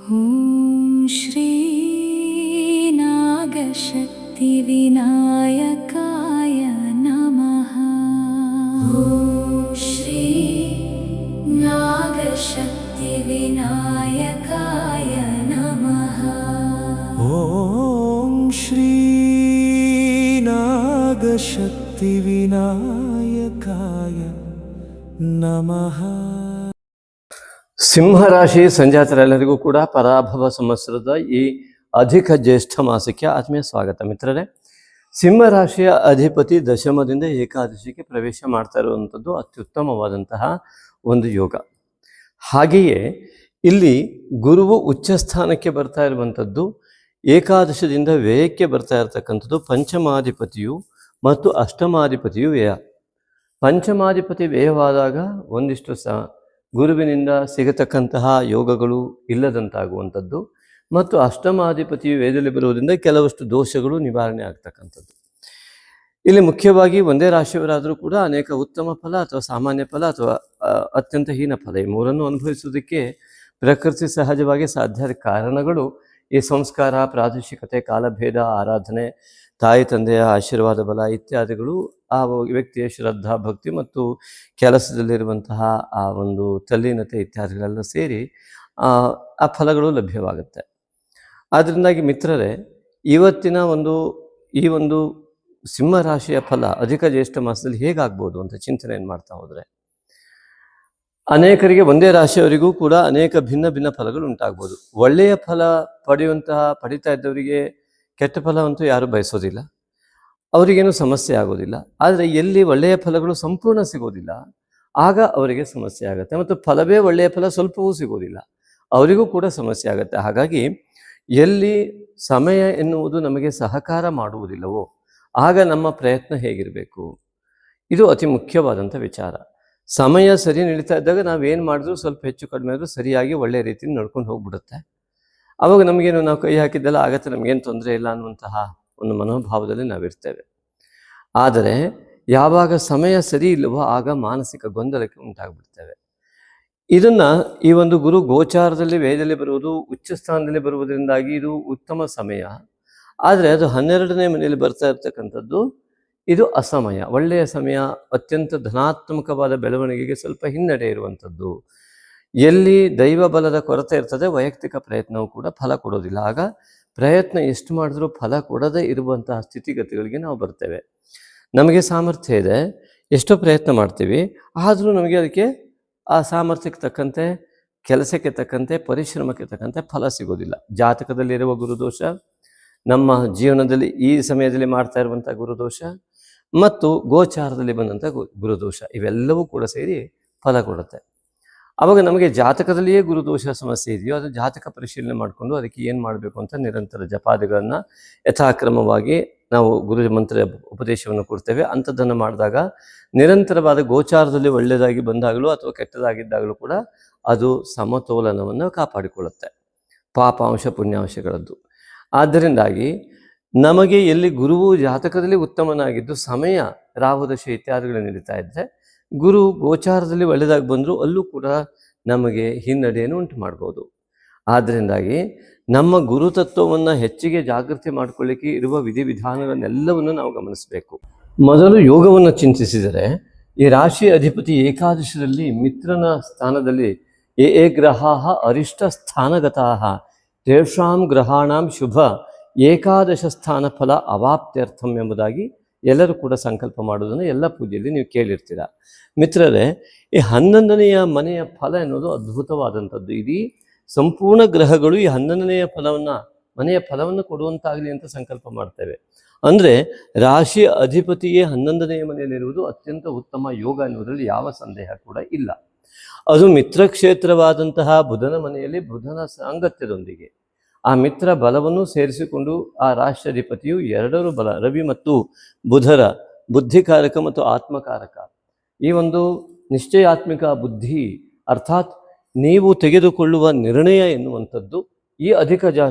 ॐ श्री नागशक्तिविनायकाय नमः। ॐ श्री नागशक्तिविनायकाय नमः। ॐ श्री नागशक्तिविनायकाय नमः। ಸಿಂಹರಾಶಿ ಸಂಜಾತರೆಲ್ಲರಿಗೂ ಕೂಡ ಪರಾಭವ ಸಂವತ್ಸರದ ಈ ಅಧಿಕ ಜ್ಯೇಷ್ಠ ಮಾಸಕ್ಕೆ ಆತ್ಮೀಯ ಸ್ವಾಗತ. ಮಿತ್ರರೇ, ಸಿಂಹರಾಶಿಯ ಅಧಿಪತಿ ದಶಮದಿಂದ ಏಕಾದಶಿಗೆ ಪ್ರವೇಶ ಮಾಡ್ತಾ ಇರುವಂಥದ್ದು ಅತ್ಯುತ್ತಮವಾದಂತಹ ಒಂದು ಯೋಗ. ಹಾಗೆಯೇ ಇಲ್ಲಿ ಗುರುವು ಉಚ್ಚ ಸ್ಥಾನಕ್ಕೆ ಬರ್ತಾ ಇರುವಂಥದ್ದು, ಏಕಾದಶದಿಂದ ವ್ಯಯಕ್ಕೆ ಬರ್ತಾ ಇರತಕ್ಕಂಥದ್ದು ಪಂಚಮಾಧಿಪತಿಯು ಮತ್ತು ಅಷ್ಟಮಾಧಿಪತಿಯು ವ್ಯಯ. ಪಂಚಮಾಧಿಪತಿ ವ್ಯಯವಾದಾಗ ಒಂದಿಷ್ಟು ಗುರುವಿನಿಂದ ಸಿಗತಕ್ಕಂತಹ ಯೋಗಗಳು ಇಲ್ಲದಂತಾಗುವಂಥದ್ದು, ಮತ್ತು ಅಷ್ಟಮಾಧಿಪತಿಯು ವೇದದಲ್ಲಿ ಬರುವುದರಿಂದ ಕೆಲವಷ್ಟು ದೋಷಗಳು ನಿವಾರಣೆ ಆಗ್ತಕ್ಕಂಥದ್ದು. ಇಲ್ಲಿ ಮುಖ್ಯವಾಗಿ ಒಂದೇ ರಾಶಿಯವರಾದರೂ ಕೂಡ ಅನೇಕ ಉತ್ತಮ ಫಲ ಅಥವಾ ಸಾಮಾನ್ಯ ಫಲ ಅಥವಾ ಅತ್ಯಂತ ಹೀನ ಫಲ, ಈ ಮೂರನ್ನು ಅನುಭವಿಸುವುದಕ್ಕೆ ಪ್ರಕೃತಿ ಸಹಜವಾಗಿ ಸಾಧ್ಯ. ಕಾರಣಗಳು ಈ ಸಂಸ್ಕಾರ, ಪ್ರಾದೇಶಿಕತೆ, ಕಾಲಭೇದ, ಆರಾಧನೆ, ತಾಯಿ ತಂದೆಯ ಆಶೀರ್ವಾದ ಬಲ ಇತ್ಯಾದಿಗಳು, ಆ ವ್ಯಕ್ತಿಯ ಶ್ರದ್ಧಾ ಭಕ್ತಿ ಮತ್ತು ಕೆಲಸದಲ್ಲಿರುವಂತಹ ಆ ಒಂದು ತಲ್ಲೀನತೆ ಇತ್ಯಾದಿಗಳೆಲ್ಲ ಸೇರಿ ಆ ಫಲಗಳು ಲಭ್ಯವಾಗುತ್ತೆ. ಆದ್ದರಿಂದಾಗಿ ಮಿತ್ರರೇ, ಇವತ್ತಿನ ಈ ಒಂದು ಸಿಂಹರಾಶಿಯ ಫಲ ಅಧಿಕ ಜ್ಯೇಷ್ಠ ಮಾಸದಲ್ಲಿ ಹೇಗಾಗ್ಬೋದು ಅಂತ ಚಿಂತನೆಯನ್ನು ಮಾಡ್ತಾ ಹೋದರೆ, ಅನೇಕರಿಗೆ ಒಂದೇ ರಾಶಿಯವರಿಗೂ ಕೂಡ ಅನೇಕ ಭಿನ್ನ ಭಿನ್ನ ಫಲಗಳು ಉಂಟಾಗ್ಬೋದು. ಒಳ್ಳೆಯ ಫಲ ಪಡಿತಾ ಇದ್ದವರಿಗೆ ಕೆಟ್ಟ ಫಲವಂತೂ ಯಾರು ಬಯಸೋದಿಲ್ಲ, ಅವರಿಗೇನು ಸಮಸ್ಯೆ ಆಗೋದಿಲ್ಲ. ಆದರೆ ಎಲ್ಲಿ ಒಳ್ಳೆಯ ಫಲಗಳು ಸಂಪೂರ್ಣ ಸಿಗೋದಿಲ್ಲ, ಆಗ ಅವರಿಗೆ ಸಮಸ್ಯೆ ಆಗುತ್ತೆ. ಮತ್ತು ಫಲವೇ ಒಳ್ಳೆಯ ಫಲ ಸ್ವಲ್ಪವೂ ಸಿಗೋದಿಲ್ಲ, ಅವರಿಗೂ ಕೂಡ ಸಮಸ್ಯೆ ಆಗುತ್ತೆ. ಹಾಗಾಗಿ ಎಲ್ಲಿ ಸಮಯ ಎನ್ನುವುದು ನಮಗೆ ಸಹಕಾರ ಮಾಡುವುದಿಲ್ಲವೋ ಆಗ ನಮ್ಮ ಪ್ರಯತ್ನ ಹೇಗಿರಬೇಕು, ಇದು ಅತಿ ಮುಖ್ಯವಾದಂಥ ವಿಚಾರ. ಸಮಯ ಸರಿ ನಡೀತಾ ಇದ್ದಾಗ ನಾವೇನು ಮಾಡಿದ್ರೂ ಸ್ವಲ್ಪ ಹೆಚ್ಚು ಕಡಿಮೆ ಆದರೂ ಸರಿಯಾಗಿ ಒಳ್ಳೆಯ ರೀತಿಯಲ್ಲಿ ನಡ್ಕೊಂಡು ಹೋಗ್ಬಿಡುತ್ತೆ. ಆವಾಗ ನಮಗೇನು, ನಾವು ಕೈ ಹಾಕಿದ್ದೆಲ್ಲ ಆಗತ್ತೆ, ನಮಗೇನು ತೊಂದರೆ ಇಲ್ಲ ಅನ್ನುವಂತಹ ಒಂದು ಮನೋಭಾವದಲ್ಲಿ ನಾವಿರ್ತೇವೆ. ಆದರೆ ಯಾವಾಗ ಸಮಯ ಸರಿ ಇಲ್ಲವೋ ಆಗ ಮಾನಸಿಕ ಗೊಂದಲಕ್ಕೆ ಉಂಟಾಗ್ಬಿಡ್ತೇವೆ. ಇದನ್ನು ಈ ಒಂದು ಗುರು ಗೋಚಾರದಲ್ಲಿ ವೇದದಲ್ಲಿ ಬರುವುದು, ಉಚ್ಚ ಸ್ಥಾನದಲ್ಲಿ ಬರುವುದರಿಂದಾಗಿ ಇದು ಉತ್ತಮ ಸಮಯ. ಆದರೆ ಅದು 12ನೇ ಮನೆಯಲ್ಲಿ ಬರ್ತಾ ಇರ್ತಕ್ಕಂಥದ್ದು ಇದು ಅಸಮಯ. ಒಳ್ಳೆಯ ಸಮಯ, ಅತ್ಯಂತ ಧನಾತ್ಮಕವಾದ ಬೆಳವಣಿಗೆಗೆ ಸ್ವಲ್ಪ ಹಿನ್ನಡೆ ಇರುವಂಥದ್ದು. ಎಲ್ಲಿ ದೈವ ಬಲದ ಕೊರತೆ ಇರ್ತದೆ, ವೈಯಕ್ತಿಕ ಪ್ರಯತ್ನವೂ ಕೂಡ ಫಲ ಕೊಡೋದಿಲ್ಲ. ಆಗ ಪ್ರಯತ್ನ ಎಷ್ಟು ಮಾಡಿದ್ರೂ ಫಲ ಕೊಡದೇ ಇರುವಂತಹ ಸ್ಥಿತಿಗತಿಗಳಿಗೆ ನಾವು ಬರ್ತೇವೆ. ನಮಗೆ ಸಾಮರ್ಥ್ಯ ಇದೆ, ಎಷ್ಟೋ ಪ್ರಯತ್ನ ಮಾಡ್ತೀವಿ, ಆದರೂ ನಮಗೆ ಅದಕ್ಕೆ ಆ ಸಾಮರ್ಥ್ಯಕ್ಕೆ ತಕ್ಕಂತೆ, ಕೆಲಸಕ್ಕೆ ತಕ್ಕಂತೆ, ಪರಿಶ್ರಮಕ್ಕೆ ತಕ್ಕಂತೆ ಫಲ ಸಿಗೋದಿಲ್ಲ. ಜಾತಕದಲ್ಲಿರುವ ಗುರುದೋಷ, ನಮ್ಮ ಜೀವನದಲ್ಲಿ ಈ ಸಮಯದಲ್ಲಿ ಮಾಡ್ತಾ ಇರುವಂಥ ಗುರುದೋಷ ಮತ್ತು ಗೋಚಾರದಲ್ಲಿ ಬಂದಂಥ ಗುರುದೋಷ, ಇವೆಲ್ಲವೂ ಕೂಡ ಸೇರಿ ಫಲ ಕೊಡುತ್ತೆ. ಆವಾಗ ನಮಗೆ ಜಾತಕದಲ್ಲಿಯೇ ಗುರುದೋಷ ಸಮಸ್ಯೆ ಇದೆಯೋ, ಅದು ಜಾತಕ ಪರಿಶೀಲನೆ ಮಾಡಿಕೊಂಡು ಅದಕ್ಕೆ ಏನು ಮಾಡಬೇಕು ಅಂತ ನಿರಂತರ ಜಪಾದಿಗಳನ್ನು ಯಥಾಕ್ರಮವಾಗಿ ನಾವು ಗುರು ಮಂತ್ರ ಉಪದೇಶವನ್ನು ಕೊಡ್ತೇವೆ. ಅಂಥದ್ದನ್ನು ಮಾಡಿದಾಗ ನಿರಂತರವಾದ ಗೋಚಾರದಲ್ಲಿ ಒಳ್ಳೆಯದಾಗಿ ಬಂದಾಗಲೂ ಅಥವಾ ಕೆಟ್ಟದಾಗಿದ್ದಾಗಲೂ ಕೂಡ ಅದು ಸಮತೋಲನವನ್ನು ಕಾಪಾಡಿಕೊಳ್ಳುತ್ತೆ, ಪಾಪಾಂಶ ಪುಣ್ಯಾಂಶಗಳದ್ದು. ಆದ್ದರಿಂದಾಗಿ ನಮಗೆ ಎಲ್ಲಿ ಗುರುವು ಜಾತಕದಲ್ಲಿ ಉತ್ತಮನಾಗಿದ್ದು ಸಮಯ ರಾಹುದಶೆ ಇತ್ಯಾದಿಗಳು ನಡೀತಾ ಇದ್ದರೆ, ಗುರು ಗೋಚಾರದಲ್ಲಿ ಒಳ್ಳೆಯದಾಗಿ ಬಂದರೂ ಅಲ್ಲೂ ಕೂಡ ನಮಗೆ ಹಿನ್ನಡೆಯನ್ನು ಉಂಟು ಮಾಡ್ಬೋದು. ಆದ್ದರಿಂದಾಗಿ ನಮ್ಮ ಗುರುತತ್ವವನ್ನು ಹೆಚ್ಚಿಗೆ ಜಾಗೃತಿ ಮಾಡಿಕೊಳ್ಳಿಕ್ಕೆ ಇರುವ ವಿಧಿವಿಧಾನಗಳನ್ನೆಲ್ಲವನ್ನು ನಾವು ಗಮನಿಸಬೇಕು. ಮೊದಲು ಯೋಗವನ್ನು ಚಿಂತಿಸಿದರೆ, ಈ ರಾಶಿ ಅಧಿಪತಿ ಏಕಾದಶದಲ್ಲಿ ಮಿತ್ರನ ಸ್ಥಾನದಲ್ಲಿ ಏ ಗ್ರಹಾ ಅರಿಷ್ಟ ಸ್ಥಾನಗತಾಃ ತೇಷಾಂ ಗ್ರಹಾಣಾಂ ಶುಭ ಏಕಾದಶ ಸ್ಥಾನ ಫಲ ಅವಾಪ್ತ್ಯರ್ಥಂ ಎಂಬುದಾಗಿ ಎಲ್ಲರೂ ಕೂಡ ಸಂಕಲ್ಪ ಮಾಡುವುದನ್ನು ಎಲ್ಲ ಪೂಜೆಯಲ್ಲಿ ನೀವು ಕೇಳಿರ್ತೀರ. ಮಿತ್ರರೇ, ಈ 11ನೆಯ ಮನೆಯ ಫಲ ಎನ್ನುವುದು ಅದ್ಭುತವಾದಂಥದ್ದು. ಇಡೀ ಸಂಪೂರ್ಣ ಗ್ರಹಗಳು ಈ 11ನೆಯ ಮನೆಯ ಫಲವನ್ನು ಕೊಡುವಂತಾಗಲಿ ಅಂತ ಸಂಕಲ್ಪ ಮಾಡ್ತೇವೆ. ಅಂದರೆ ರಾಶಿ ಅಧಿಪತಿಯೇ 11ನೆಯ ಮನೆಯಲ್ಲಿರುವುದು ಅತ್ಯಂತ ಉತ್ತಮ ಯೋಗ ಎನ್ನುವುದರಲ್ಲಿ ಯಾವ ಸಂದೇಹ ಕೂಡ ಇಲ್ಲ. ಅದು ಮಿತ್ರಕ್ಷೇತ್ರವಾದಂತಹ ಬುಧನ ಮನೆಯಲ್ಲಿ ಬುಧನ ಸಾಂಗತ್ಯದೊಂದಿಗೆ ಆ ಮಿತ್ರ ಬಲವನ್ನು ಸೇರಿಸಿಕೊಂಡು ಆ ರಾಷ್ಟ್ರಾಧಿಪತಿಯು ಎರಡರೂ ಬಲ, ರವಿ ಮತ್ತು ಬುಧರ ಬುದ್ಧಿಕಾರಕ ಮತ್ತು ಆತ್ಮಕಾರಕ, ಈ ಒಂದು ನಿಶ್ಚಯಾತ್ಮಿಕ ಬುದ್ಧಿ ಅರ್ಥಾತ್ ನೀವು ತೆಗೆದುಕೊಳ್ಳುವ ನಿರ್ಣಯ ಎನ್ನುವಂಥದ್ದು ಈ ಅಧಿಕ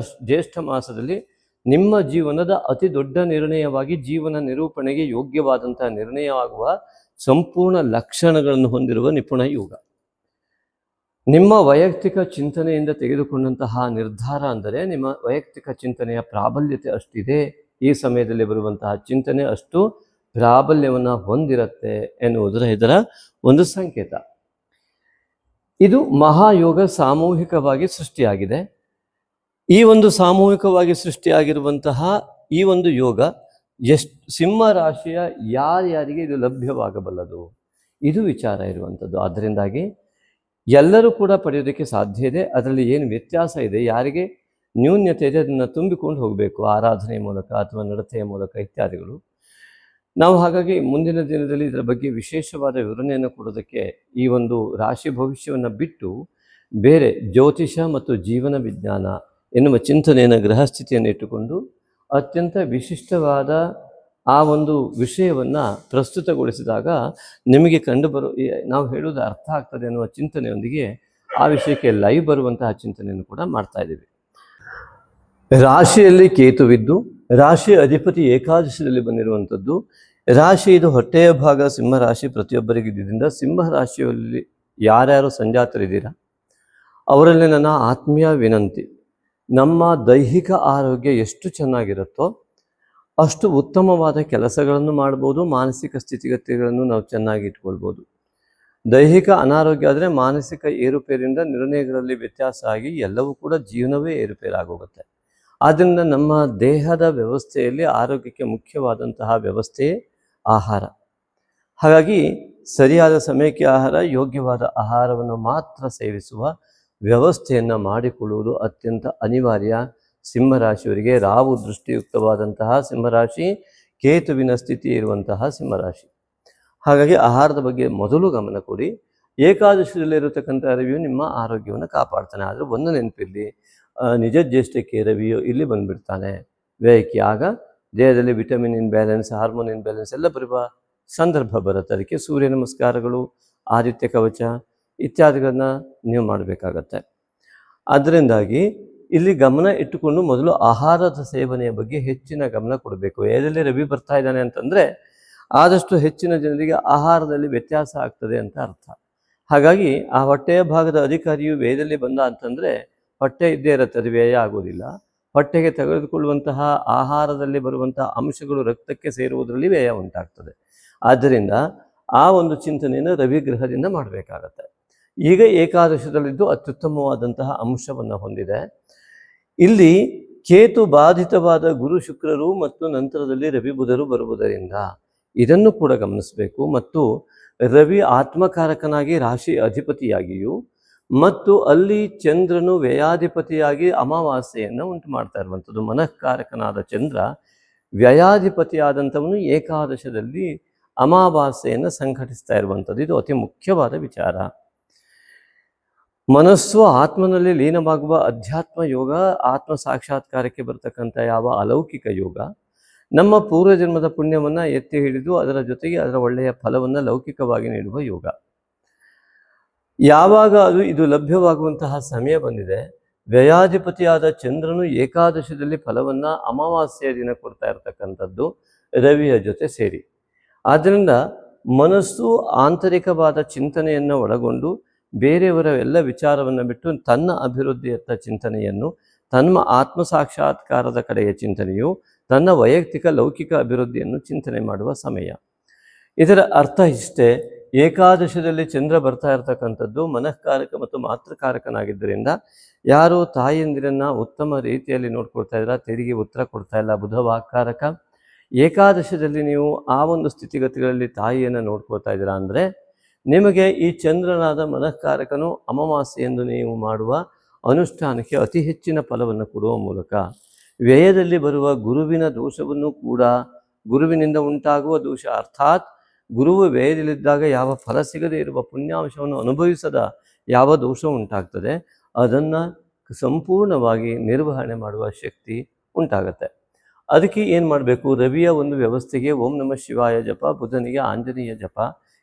ಜ್ಯೇಷ್ಠ ಮಾಸದಲ್ಲಿ ನಿಮ್ಮ ಜೀವನದ ಅತಿ ದೊಡ್ಡ ನಿರ್ಣಯವಾಗಿ, ಜೀವನ ನಿರೂಪಣೆಗೆ ಯೋಗ್ಯವಾದಂತಹ ನಿರ್ಣಯವಾಗುವ ಸಂಪೂರ್ಣ ಲಕ್ಷಣಗಳನ್ನು ಹೊಂದಿರುವ ನಿಪುಣ ಯೋಗ. ನಿಮ್ಮ ವೈಯಕ್ತಿಕ ಚಿಂತನೆಯಿಂದ ತೆಗೆದುಕೊಂಡಂತಹ ನಿರ್ಧಾರ ಅಂದರೆ ನಿಮ್ಮ ವೈಯಕ್ತಿಕ ಚಿಂತನೆಯ ಪ್ರಾಬಲ್ಯತೆ ಅಷ್ಟಿದೆ, ಈ ಸಮಯದಲ್ಲಿ ಬರುವಂತಹ ಚಿಂತನೆ ಅಷ್ಟು ಪ್ರಾಬಲ್ಯವನ್ನು ಹೊಂದಿರುತ್ತೆ ಎನ್ನುವುದರ ಇದರ ಒಂದು ಸಂಕೇತ. ಇದು ಮಹಾಯೋಗ ಸಾಮೂಹಿಕವಾಗಿ ಸೃಷ್ಟಿಯಾಗಿದೆ. ಈ ಒಂದು ಸಾಮೂಹಿಕವಾಗಿ ಸೃಷ್ಟಿಯಾಗಿರುವಂತಹ ಈ ಒಂದು ಯೋಗ ಸಿಂಹ ರಾಶಿಯ ಯಾರ್ಯಾರಿಗೆ ಇದು ಲಭ್ಯವಾಗಬಲ್ಲದು, ಇದು ವಿಚಾರ ಇರುವಂಥದ್ದು. ಆದ್ದರಿಂದಾಗಿ ಎಲ್ಲರೂ ಕೂಡ ಪಡೆಯೋದಕ್ಕೆ ಸಾಧ್ಯ ಇದೆ. ಅದರಲ್ಲಿ ಏನು ವ್ಯತ್ಯಾಸ ಇದೆ, ಯಾರಿಗೆ ನ್ಯೂನ್ಯತೆ ಇದೆ, ಅದನ್ನು ತುಂಬಿಕೊಂಡು ಹೋಗಬೇಕು ಆರಾಧನೆ ಮೂಲಕ ಅಥವಾ ನಡತೆಯ ಮೂಲಕ ಇತ್ಯಾದಿಗಳು. ನಾವು ಹಾಗಾಗಿ ಮುಂದಿನ ದಿನದಲ್ಲಿ ಇದರ ಬಗ್ಗೆ ವಿಶೇಷವಾದ ವಿವರಣೆಯನ್ನು ಕೊಡೋದಕ್ಕೆ ಈ ಒಂದು ರಾಶಿ ಭವಿಷ್ಯವನ್ನು ಬಿಟ್ಟು ಬೇರೆ ಜ್ಯೋತಿಷ ಮತ್ತು ಜೀವನ ವಿಜ್ಞಾನ ಎನ್ನುವ ಚಿಂತನೆಯನ್ನು ಗ್ರಹಸ್ಥಿತಿಯನ್ನು ಇಟ್ಟುಕೊಂಡು ಅತ್ಯಂತ ವಿಶಿಷ್ಟವಾದ ಆ ಒಂದು ವಿಷಯವನ್ನು ಪ್ರಸ್ತುತಗೊಳಿಸಿದಾಗ ನಿಮಗೆ ನಾವು ಹೇಳೋದು ಅರ್ಥ ಆಗ್ತದೆ ಅನ್ನುವ ಚಿಂತನೆಯೊಂದಿಗೆ ಆ ವಿಷಯಕ್ಕೆ ಲೈವ್ ಬರುವಂತಹ ಚಿಂತನೆಯನ್ನು ಕೂಡ ಮಾಡ್ತಾ ಇದ್ದೀವಿ. ರಾಶಿಯಲ್ಲಿ ಕೇತುವಿದ್ದು ರಾಶಿ ಅಧಿಪತಿ ಏಕಾದಶದಲ್ಲಿ ಬಂದಿರುವಂಥದ್ದು. ರಾಶಿ ಇದು ಹೊಟ್ಟೆಯ ಭಾಗ ಸಿಂಹ ರಾಶಿ ಪ್ರತಿಯೊಬ್ಬರಿಗೆ ಇದ್ದಿದ್ದರಿಂದ ಸಿಂಹ ರಾಶಿಯಲ್ಲಿ ಯಾರ್ಯಾರು ಸಂಜಾತರಿದ್ದೀರಾ ಅವರಲ್ಲಿ ನನ್ನ ಆತ್ಮೀಯ ವಿನಂತಿ, ನಮ್ಮ ದೈಹಿಕ ಆರೋಗ್ಯ ಎಷ್ಟು ಚೆನ್ನಾಗಿರುತ್ತೋ ಅಷ್ಟು ಉತ್ತಮವಾದ ಕೆಲಸಗಳನ್ನು ಮಾಡ್ಬೋದು, ಮಾನಸಿಕ ಸ್ಥಿತಿಗತಿಗಳನ್ನು ನಾವು ಚೆನ್ನಾಗಿ ಇಟ್ಕೊಳ್ಬೋದು. ದೈಹಿಕ ಅನಾರೋಗ್ಯ ಆದರೆ ಮಾನಸಿಕ ಏರುಪೇರಿಂದ ನಿರ್ಣಯಗಳಲ್ಲಿ ವ್ಯತ್ಯಾಸ ಆಗಿ ಎಲ್ಲವೂ ಕೂಡ ಜೀವನವೇ ಏರುಪೇರಾಗೋಗುತ್ತೆ. ಆದ್ದರಿಂದ ನಮ್ಮ ದೇಹದ ವ್ಯವಸ್ಥೆಯಲ್ಲಿ ಆರೋಗ್ಯಕ್ಕೆ ಮುಖ್ಯವಾದಂತಹ ವ್ಯವಸ್ಥೆಯೇ ಆಹಾರ. ಹಾಗಾಗಿ ಸರಿಯಾದ ಸಮಯಕ್ಕೆ ಆಹಾರ, ಯೋಗ್ಯವಾದ ಆಹಾರವನ್ನು ಮಾತ್ರ ಸೇವಿಸುವ ವ್ಯವಸ್ಥೆಯನ್ನು ಮಾಡಿಕೊಳ್ಳುವುದು ಅತ್ಯಂತ ಅನಿವಾರ್ಯ. ಸಿಂಹರಾಶಿಯವರಿಗೆ ರಾಹು ದೃಷ್ಟಿಯುಕ್ತವಾದಂತಹ ಸಿಂಹರಾಶಿ, ಕೇತುವಿನ ಸ್ಥಿತಿ ಇರುವಂತಹ ಸಿಂಹರಾಶಿ. ಹಾಗಾಗಿ ಆಹಾರದ ಬಗ್ಗೆ ಮೊದಲು ಗಮನ ಕೊಡಿ. ಏಕಾದಶದಲ್ಲಿರತಕ್ಕಂಥ ರವಿಯು ನಿಮ್ಮ ಆರೋಗ್ಯವನ್ನು ಕಾಪಾಡ್ತಾನೆ. ಆದರೆ ಒಂದು ನೆನಪಿರಲಿ, ನಿಜ ಜ್ಯೇಷ್ಠಕ್ಕೆ ರವಿಯು ಇಲ್ಲಿ ಬಂದುಬಿಡ್ತಾನೆ ವ್ಯಯಕ್ಕೆ. ಆಗ ದೇಹದಲ್ಲಿ ವಿಟಮಿನ್ ಇನ್ಬ್ಯಾಲೆನ್ಸ್, ಹಾರ್ಮೋನ್ ಇನ್ಬ್ಯಾಲೆನ್ಸ್ ಎಲ್ಲ ಬರುವ ಸಂದರ್ಭ ಬರುತ್ತೆ. ಅದಕ್ಕೆ ಸೂರ್ಯ ನಮಸ್ಕಾರಗಳು, ಆದಿತ್ಯ ಕವಚ ಇತ್ಯಾದಿಗಳನ್ನ ನೀವು ಮಾಡಬೇಕಾಗತ್ತೆ. ಅದರಿಂದಾಗಿ ಇಲ್ಲಿ ಗಮನ ಇಟ್ಟುಕೊಂಡು ಮೊದಲು ಆಹಾರದ ಸೇವನೆಯ ಬಗ್ಗೆ ಹೆಚ್ಚಿನ ಗಮನ ಕೊಡಬೇಕು. ವ್ಯಯದಲ್ಲಿ ರವಿ ಬರ್ತಾ ಇದ್ದಾನೆ ಅಂತಂದರೆ ಆದಷ್ಟು ಹೆಚ್ಚಿನ ಜನರಿಗೆ ಆಹಾರದಲ್ಲಿ ವ್ಯತ್ಯಾಸ ಆಗ್ತದೆ ಅಂತ ಅರ್ಥ. ಹಾಗಾಗಿ ಆ ಹೊಟ್ಟೆಯ ಭಾಗದ ಅಧಿಕಾರಿಯು ವ್ಯಯದಲ್ಲಿ ಬಂದ ಅಂತಂದರೆ ಹೊಟ್ಟೆ ಇದ್ದೇ ಇರುತ್ತೆ, ಅದು ವ್ಯಯ ಆಗೋದಿಲ್ಲ. ಹೊಟ್ಟೆಗೆ ತೆಗೆದುಕೊಳ್ಳುವಂತಹ ಆಹಾರದಲ್ಲಿ ಬರುವಂತಹ ಅಂಶಗಳು ರಕ್ತಕ್ಕೆ ಸೇರುವುದರಲ್ಲಿ ವ್ಯಯ ಉಂಟಾಗ್ತದೆ. ಆದ್ದರಿಂದ ಆ ಒಂದು ಚಿಂತನೆಯನ್ನು ರವಿಗ್ರಹದಿಂದ ಮಾಡಬೇಕಾಗತ್ತೆ. ಈಗ ಏಕಾದಶದಲ್ಲಿದ್ದು ಅತ್ಯುತ್ತಮವಾದಂತಹ ಅಂಶವನ್ನು ಹೊಂದಿದೆ. ಇಲ್ಲಿ ಕೇತು ಬಾಧಿತವಾದ ಗುರು ಶುಕ್ರರು ಮತ್ತು ನಂತರದಲ್ಲಿ ರವಿ ಬುಧರು ಬರುವುದರಿಂದ ಇದನ್ನು ಕೂಡ ಗಮನಿಸಬೇಕು. ಮತ್ತು ರವಿ ಆತ್ಮಕಾರಕನಾಗಿ ರಾಶಿ ಅಧಿಪತಿಯಾಗಿಯೂ ಮತ್ತು ಅಲ್ಲಿ ಚಂದ್ರನು ವ್ಯಯಾಧಿಪತಿಯಾಗಿ ಅಮಾವಾಸ್ಯೆಯನ್ನು ಉಂಟು ಮಾಡ್ತಾ ಇರುವಂಥದ್ದು. ಮನಃಕಾರಕನಾದ ಚಂದ್ರ ವ್ಯಯಾಧಿಪತಿಯಾದಂಥವನು ಏಕಾದಶದಲ್ಲಿ ಅಮಾವಾಸ್ಯೆಯನ್ನು ಸಂಘಟಿಸ್ತಾ ಇರುವಂಥದ್ದು. ಇದು ಅತಿ ಮುಖ್ಯವಾದ ವಿಚಾರ. ಮನಸ್ಸು ಆತ್ಮನಲ್ಲಿ ಲೀನವಾಗುವ ಅಧ್ಯಾತ್ಮ ಯೋಗ, ಆತ್ಮ ಸಾಕ್ಷಾತ್ಕಾರಕ್ಕೆ ಬರ್ತಕ್ಕಂಥ ಯಾವ ಅಲೌಕಿಕ ಯೋಗ, ನಮ್ಮ ಪೂರ್ವಜನ್ಮದ ಪುಣ್ಯವನ್ನು ಎತ್ತಿ ಹಿಡಿದು ಅದರ ಜೊತೆಗೆ ಅದರ ಒಳ್ಳೆಯ ಫಲವನ್ನು ಲೌಕಿಕವಾಗಿ ನೀಡುವ ಯೋಗ. ಯಾವಾಗ ಇದು ಲಭ್ಯವಾಗುವಂತಹ ಸಮಯ ಬಂದಿದೆ, ವ್ಯಯಾಧಿಪತಿಯಾದ ಚಂದ್ರನು ಏಕಾದಶದಲ್ಲಿ ಫಲವನ್ನು ಅಮಾವಾಸ್ಯೆಯ ದಿನ ಕೊಡ್ತಾ ಇರತಕ್ಕಂಥದ್ದು ರವಿಯ ಜೊತೆ ಸೇರಿ. ಆದ್ದರಿಂದ ಮನಸ್ಸು ಆಂತರಿಕವಾದ ಚಿಂತನೆಯನ್ನು ಒಳಗೊಂಡು ಬೇರೆಯವರ ಎಲ್ಲ ವಿಚಾರವನ್ನು ಬಿಟ್ಟು ತನ್ನ ಅಭಿವೃದ್ಧಿಯತ್ತ ಚಿಂತನೆಯನ್ನು, ತನ್ನ ಆತ್ಮ ಸಾಕ್ಷಾತ್ಕಾರದ ಕಡೆಯ ಚಿಂತನೆಯು, ತನ್ನ ವೈಯಕ್ತಿಕ ಲೌಕಿಕ ಅಭಿವೃದ್ಧಿಯನ್ನು ಚಿಂತನೆ ಮಾಡುವ ಸಮಯ. ಇದರ ಅರ್ಥ ಇಷ್ಟೇ, ಏಕಾದಶದಲ್ಲಿ ಚಂದ್ರ ಬರ್ತಾ ಇರತಕ್ಕಂಥದ್ದು ಮನಃಕಾರಕ ಮತ್ತು ಮಾತೃಕಾರಕನಾಗಿದ್ದರಿಂದ ಯಾರು ತಾಯಿಯಂದಿರನ್ನು ಉತ್ತಮ ರೀತಿಯಲ್ಲಿ ನೋಡ್ಕೊಳ್ತಾ ಇದ್ದೀರಾ, ತೆರಿಗೆ ಉತ್ತರ ಕೊಡ್ತಾ ಇಲ್ಲ. ಬುಧವಾಕಾರಕ. ಏಕಾದಶದಲ್ಲಿ ನೀವು ಆ ಒಂದು ಸ್ಥಿತಿಗತಿಗಳಲ್ಲಿ ತಾಯಿಯನ್ನು ನೋಡ್ಕೊಳ್ತಾ ಇದ್ದೀರಾ ಅಂದರೆ ನಿಮಗೆ ಈ ಚಂದ್ರನಾದ ಮನಃಕಾರಕನು ಅಮಾವಾಸ್ಯೆಯೆಂದು ನೀವು ಮಾಡುವ ಅನುಷ್ಠಾನಕ್ಕೆ ಅತಿ ಹೆಚ್ಚಿನ ಫಲವನ್ನು ಕೊಡುವ ಮೂಲಕ ವ್ಯಯದಲ್ಲಿ ಬರುವ ಗುರುವಿನ ದೋಷವನ್ನು ಕೂಡ, ಗುರುವಿನಿಂದ ಉಂಟಾಗುವ ದೋಷ ಅರ್ಥಾತ್ ಗುರುವು ವ್ಯಯದಲ್ಲಿದ್ದಾಗ ಯಾವ ಫಲ ಸಿಗದೇ ಇರುವ ಪುಣ್ಯಾಂಶವನ್ನು ಅನುಭವಿಸದ ಯಾವ ದೋಷ ಉಂಟಾಗ್ತದೆ ಅದನ್ನು ಸಂಪೂರ್ಣವಾಗಿ ನಿರ್ವಹಣೆ ಮಾಡುವ ಶಕ್ತಿ ಉಂಟಾಗತ್ತೆ. ಅದಕ್ಕೆ ಏನು ಮಾಡಬೇಕು, ರವಿಯ ಒಂದು ವ್ಯವಸ್ಥೆಗೆ ಓಂ ನಮಃ ಶಿವಾಯ ಜಪ, ಬುಧನಿಗೆ ಆಂಜನೇಯ ಜಪ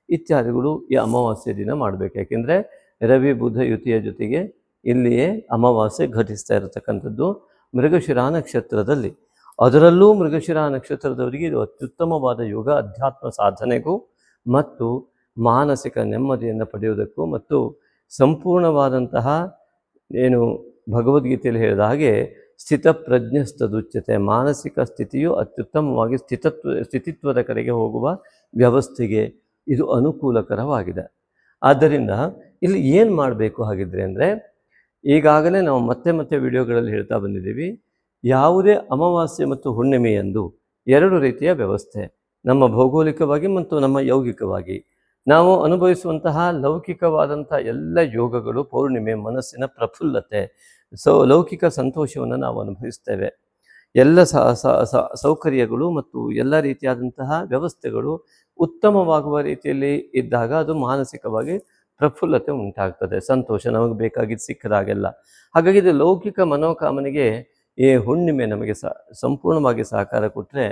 ಇತ್ಯಾದಿಗಳು ಈ ಅಮಾವಾಸ್ಯೆ ದಿನ ಮಾಡಬೇಕು. ಯಾಕೆಂದರೆ ರವಿ ಬುಧ ಯುತಿಯ ಜೊತೆಗೆ ಇಲ್ಲಿಯೇ ಅಮಾವಾಸ್ಯೆ ಘಟಿಸ್ತಾ ಇರತಕ್ಕಂಥದ್ದು ಮೃಗಶಿರಾ ನಕ್ಷತ್ರದಲ್ಲಿ. ಅದರಲ್ಲೂ ಮೃಗಶಿರಾ ನಕ್ಷತ್ರದವರಿಗೆ ಇದು ಅತ್ಯುತ್ತಮವಾದ ಯೋಗ, ಅಧ್ಯಾತ್ಮ ಸಾಧನೆಗೂ ಮತ್ತು ಮಾನಸಿಕ ನೆಮ್ಮದಿಯನ್ನು ಪಡೆಯುವುದಕ್ಕೂ ಮತ್ತು ಸಂಪೂರ್ಣವಾದಂತಹ ಏನು ಭಗವದ್ಗೀತೆಯಲ್ಲಿ ಹೇಳಿದ ಹಾಗೆ ಸ್ಥಿತಪ್ರಜ್ಞಸ್ತದುಚ್ಯತೆ, ಮಾನಸಿಕ ಸ್ಥಿತಿಯು ಅತ್ಯುತ್ತಮವಾಗಿ ಸ್ಥಿತಿತ್ವದ ಕಡೆಗೆ ಹೋಗುವ ವ್ಯವಸ್ಥೆಗೆ ಇದು ಅನುಕೂಲಕರವಾಗಿದೆ. ಆದ್ದರಿಂದ ಇಲ್ಲಿ ಏನು ಮಾಡಬೇಕು ಹಾಗಿದ್ರೆ ಅಂದರೆ, ಈಗಾಗಲೇ ನಾವು ಮತ್ತೆ ಮತ್ತೆ ವಿಡಿಯೋಗಳಲ್ಲಿ ಹೇಳ್ತಾ ಬಂದಿದ್ದೀವಿ, ಯಾವುದೇ ಅಮಾವಾಸ್ಯೆ ಮತ್ತು ಹುಣ್ಣಿಮೆಯಂದು ಎರಡು ರೀತಿಯ ವ್ಯವಸ್ಥೆ, ನಮ್ಮ ಭೌಗೋಳಿಕವಾಗಿ ಮತ್ತು ನಮ್ಮ ಯೌಗಿಕವಾಗಿ ನಾವು ಅನುಭವಿಸುವಂತಹ ಲೌಕಿಕವಾದಂಥ ಎಲ್ಲ ಯೋಗಗಳು ಪೌರ್ಣಿಮೆ ಮನಸ್ಸಿನ ಪ್ರಫುಲ್ಲತೆ, ಲೌಕಿಕ ಸಂತೋಷವನ್ನು ನಾವು ಅನುಭವಿಸ್ತೇವೆ. ಎಲ್ಲ ಸೌಕರ್ಯಗಳು ಮತ್ತು ಎಲ್ಲ ರೀತಿಯಾದಂತಹ ವ್ಯವಸ್ಥೆಗಳು ಉತ್ತಮವಾಗುವ ರೀತಿಯಲ್ಲಿ ಇದ್ದಾಗ ಅದು ಮಾನಸಿಕವಾಗಿ ಪ್ರಫುಲ್ಲತೆ ಉಂಟಾಗ್ತದೆ, ಸಂತೋಷ ನಮಗೆ ಬೇಕಾಗಿದ್ದು ಸಿಕ್ಕದಾಗೆಲ್ಲ. ಹಾಗಾಗಿ ಇದು ಲೌಕಿಕ ಮನೋಕಾಮನೆಗೆ ಈ ಹುಣ್ಣಿಮೆ ನಮಗೆ ಸಂಪೂರ್ಣವಾಗಿ ಸಹಕಾರ ಕೊಟ್ಟರೆ,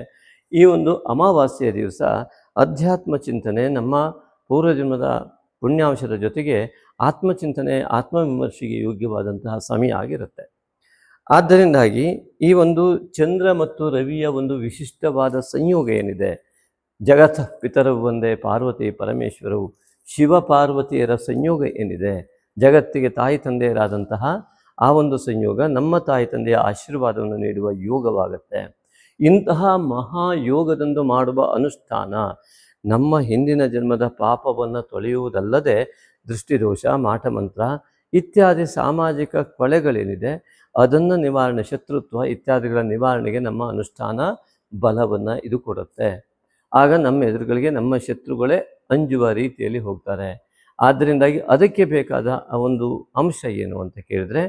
ಈ ಒಂದು ಅಮಾವಾಸ್ಯೆಯ ದಿವಸ ಅಧ್ಯಾತ್ಮ ಚಿಂತನೆ, ನಮ್ಮ ಪೂರ್ವಜನ್ಮದ ಪುಣ್ಯಾಂಶದ ಜೊತೆಗೆ ಆತ್ಮಚಿಂತನೆ, ಆತ್ಮವಿಮರ್ಶೆಗೆ ಯೋಗ್ಯವಾದಂತಹ ಸಮಯ ಆಗಿರುತ್ತೆ. ಆದ್ದರಿಂದಾಗಿ ಈ ಒಂದು ಚಂದ್ರ ಮತ್ತು ರವಿಯ ಒಂದು ವಿಶಿಷ್ಟವಾದ ಸಂಯೋಗ ಏನಿದೆ, ಜಗತ್ ಪಿತರವು ಒಂದೇ ಪಾರ್ವತಿ ಪರಮೇಶ್ವರವು, ಶಿವ ಪಾರ್ವತಿಯರ ಸಂಯೋಗ ಏನಿದೆ, ಜಗತ್ತಿಗೆ ತಾಯಿ ತಂದೆಯರಾದಂತಹ ಆ ಒಂದು ಸಂಯೋಗ ನಮ್ಮ ತಾಯಿ ತಂದೆಯ ಆಶೀರ್ವಾದವನ್ನು ನೀಡುವ ಯೋಗವಾಗುತ್ತೆ. ಇಂತಹ ಮಹಾಯೋಗದಂದು ಮಾಡುವ ಅನುಷ್ಠಾನ ನಮ್ಮ ಹಿಂದಿನ ಜನ್ಮದ ಪಾಪವನ್ನು ತೊಳೆಯುವುದಲ್ಲದೆ ದೃಷ್ಟಿದೋಷ, ಮಾಟಮಂತ್ರ ಇತ್ಯಾದಿ ಸಾಮಾಜಿಕ ಕೊಳೆಗಳೇನಿದೆ ಅದನ್ನು ನಿವಾರಣೆ, ಶತ್ರುತ್ವ ಇತ್ಯಾದಿಗಳ ನಿವಾರಣೆಗೆ ನಮ್ಮ ಅನುಷ್ಠಾನ ಬಲವನ್ನು ಇದು ಕೊಡುತ್ತೆ. ಆಗ ನಮ್ಮ ಎದುರುಗಳಿಗೆ ನಮ್ಮ ಶತ್ರುಗಳೇ ಅಂಜುವ ರೀತಿಯಲ್ಲಿ ಹೋಗ್ತಾರೆ. ಆದ್ದರಿಂದಾಗಿ ಅದಕ್ಕೆ ಬೇಕಾದ ಒಂದು ಅಂಶ ಏನು ಅಂತ ಕೇಳಿದ್ರೆ,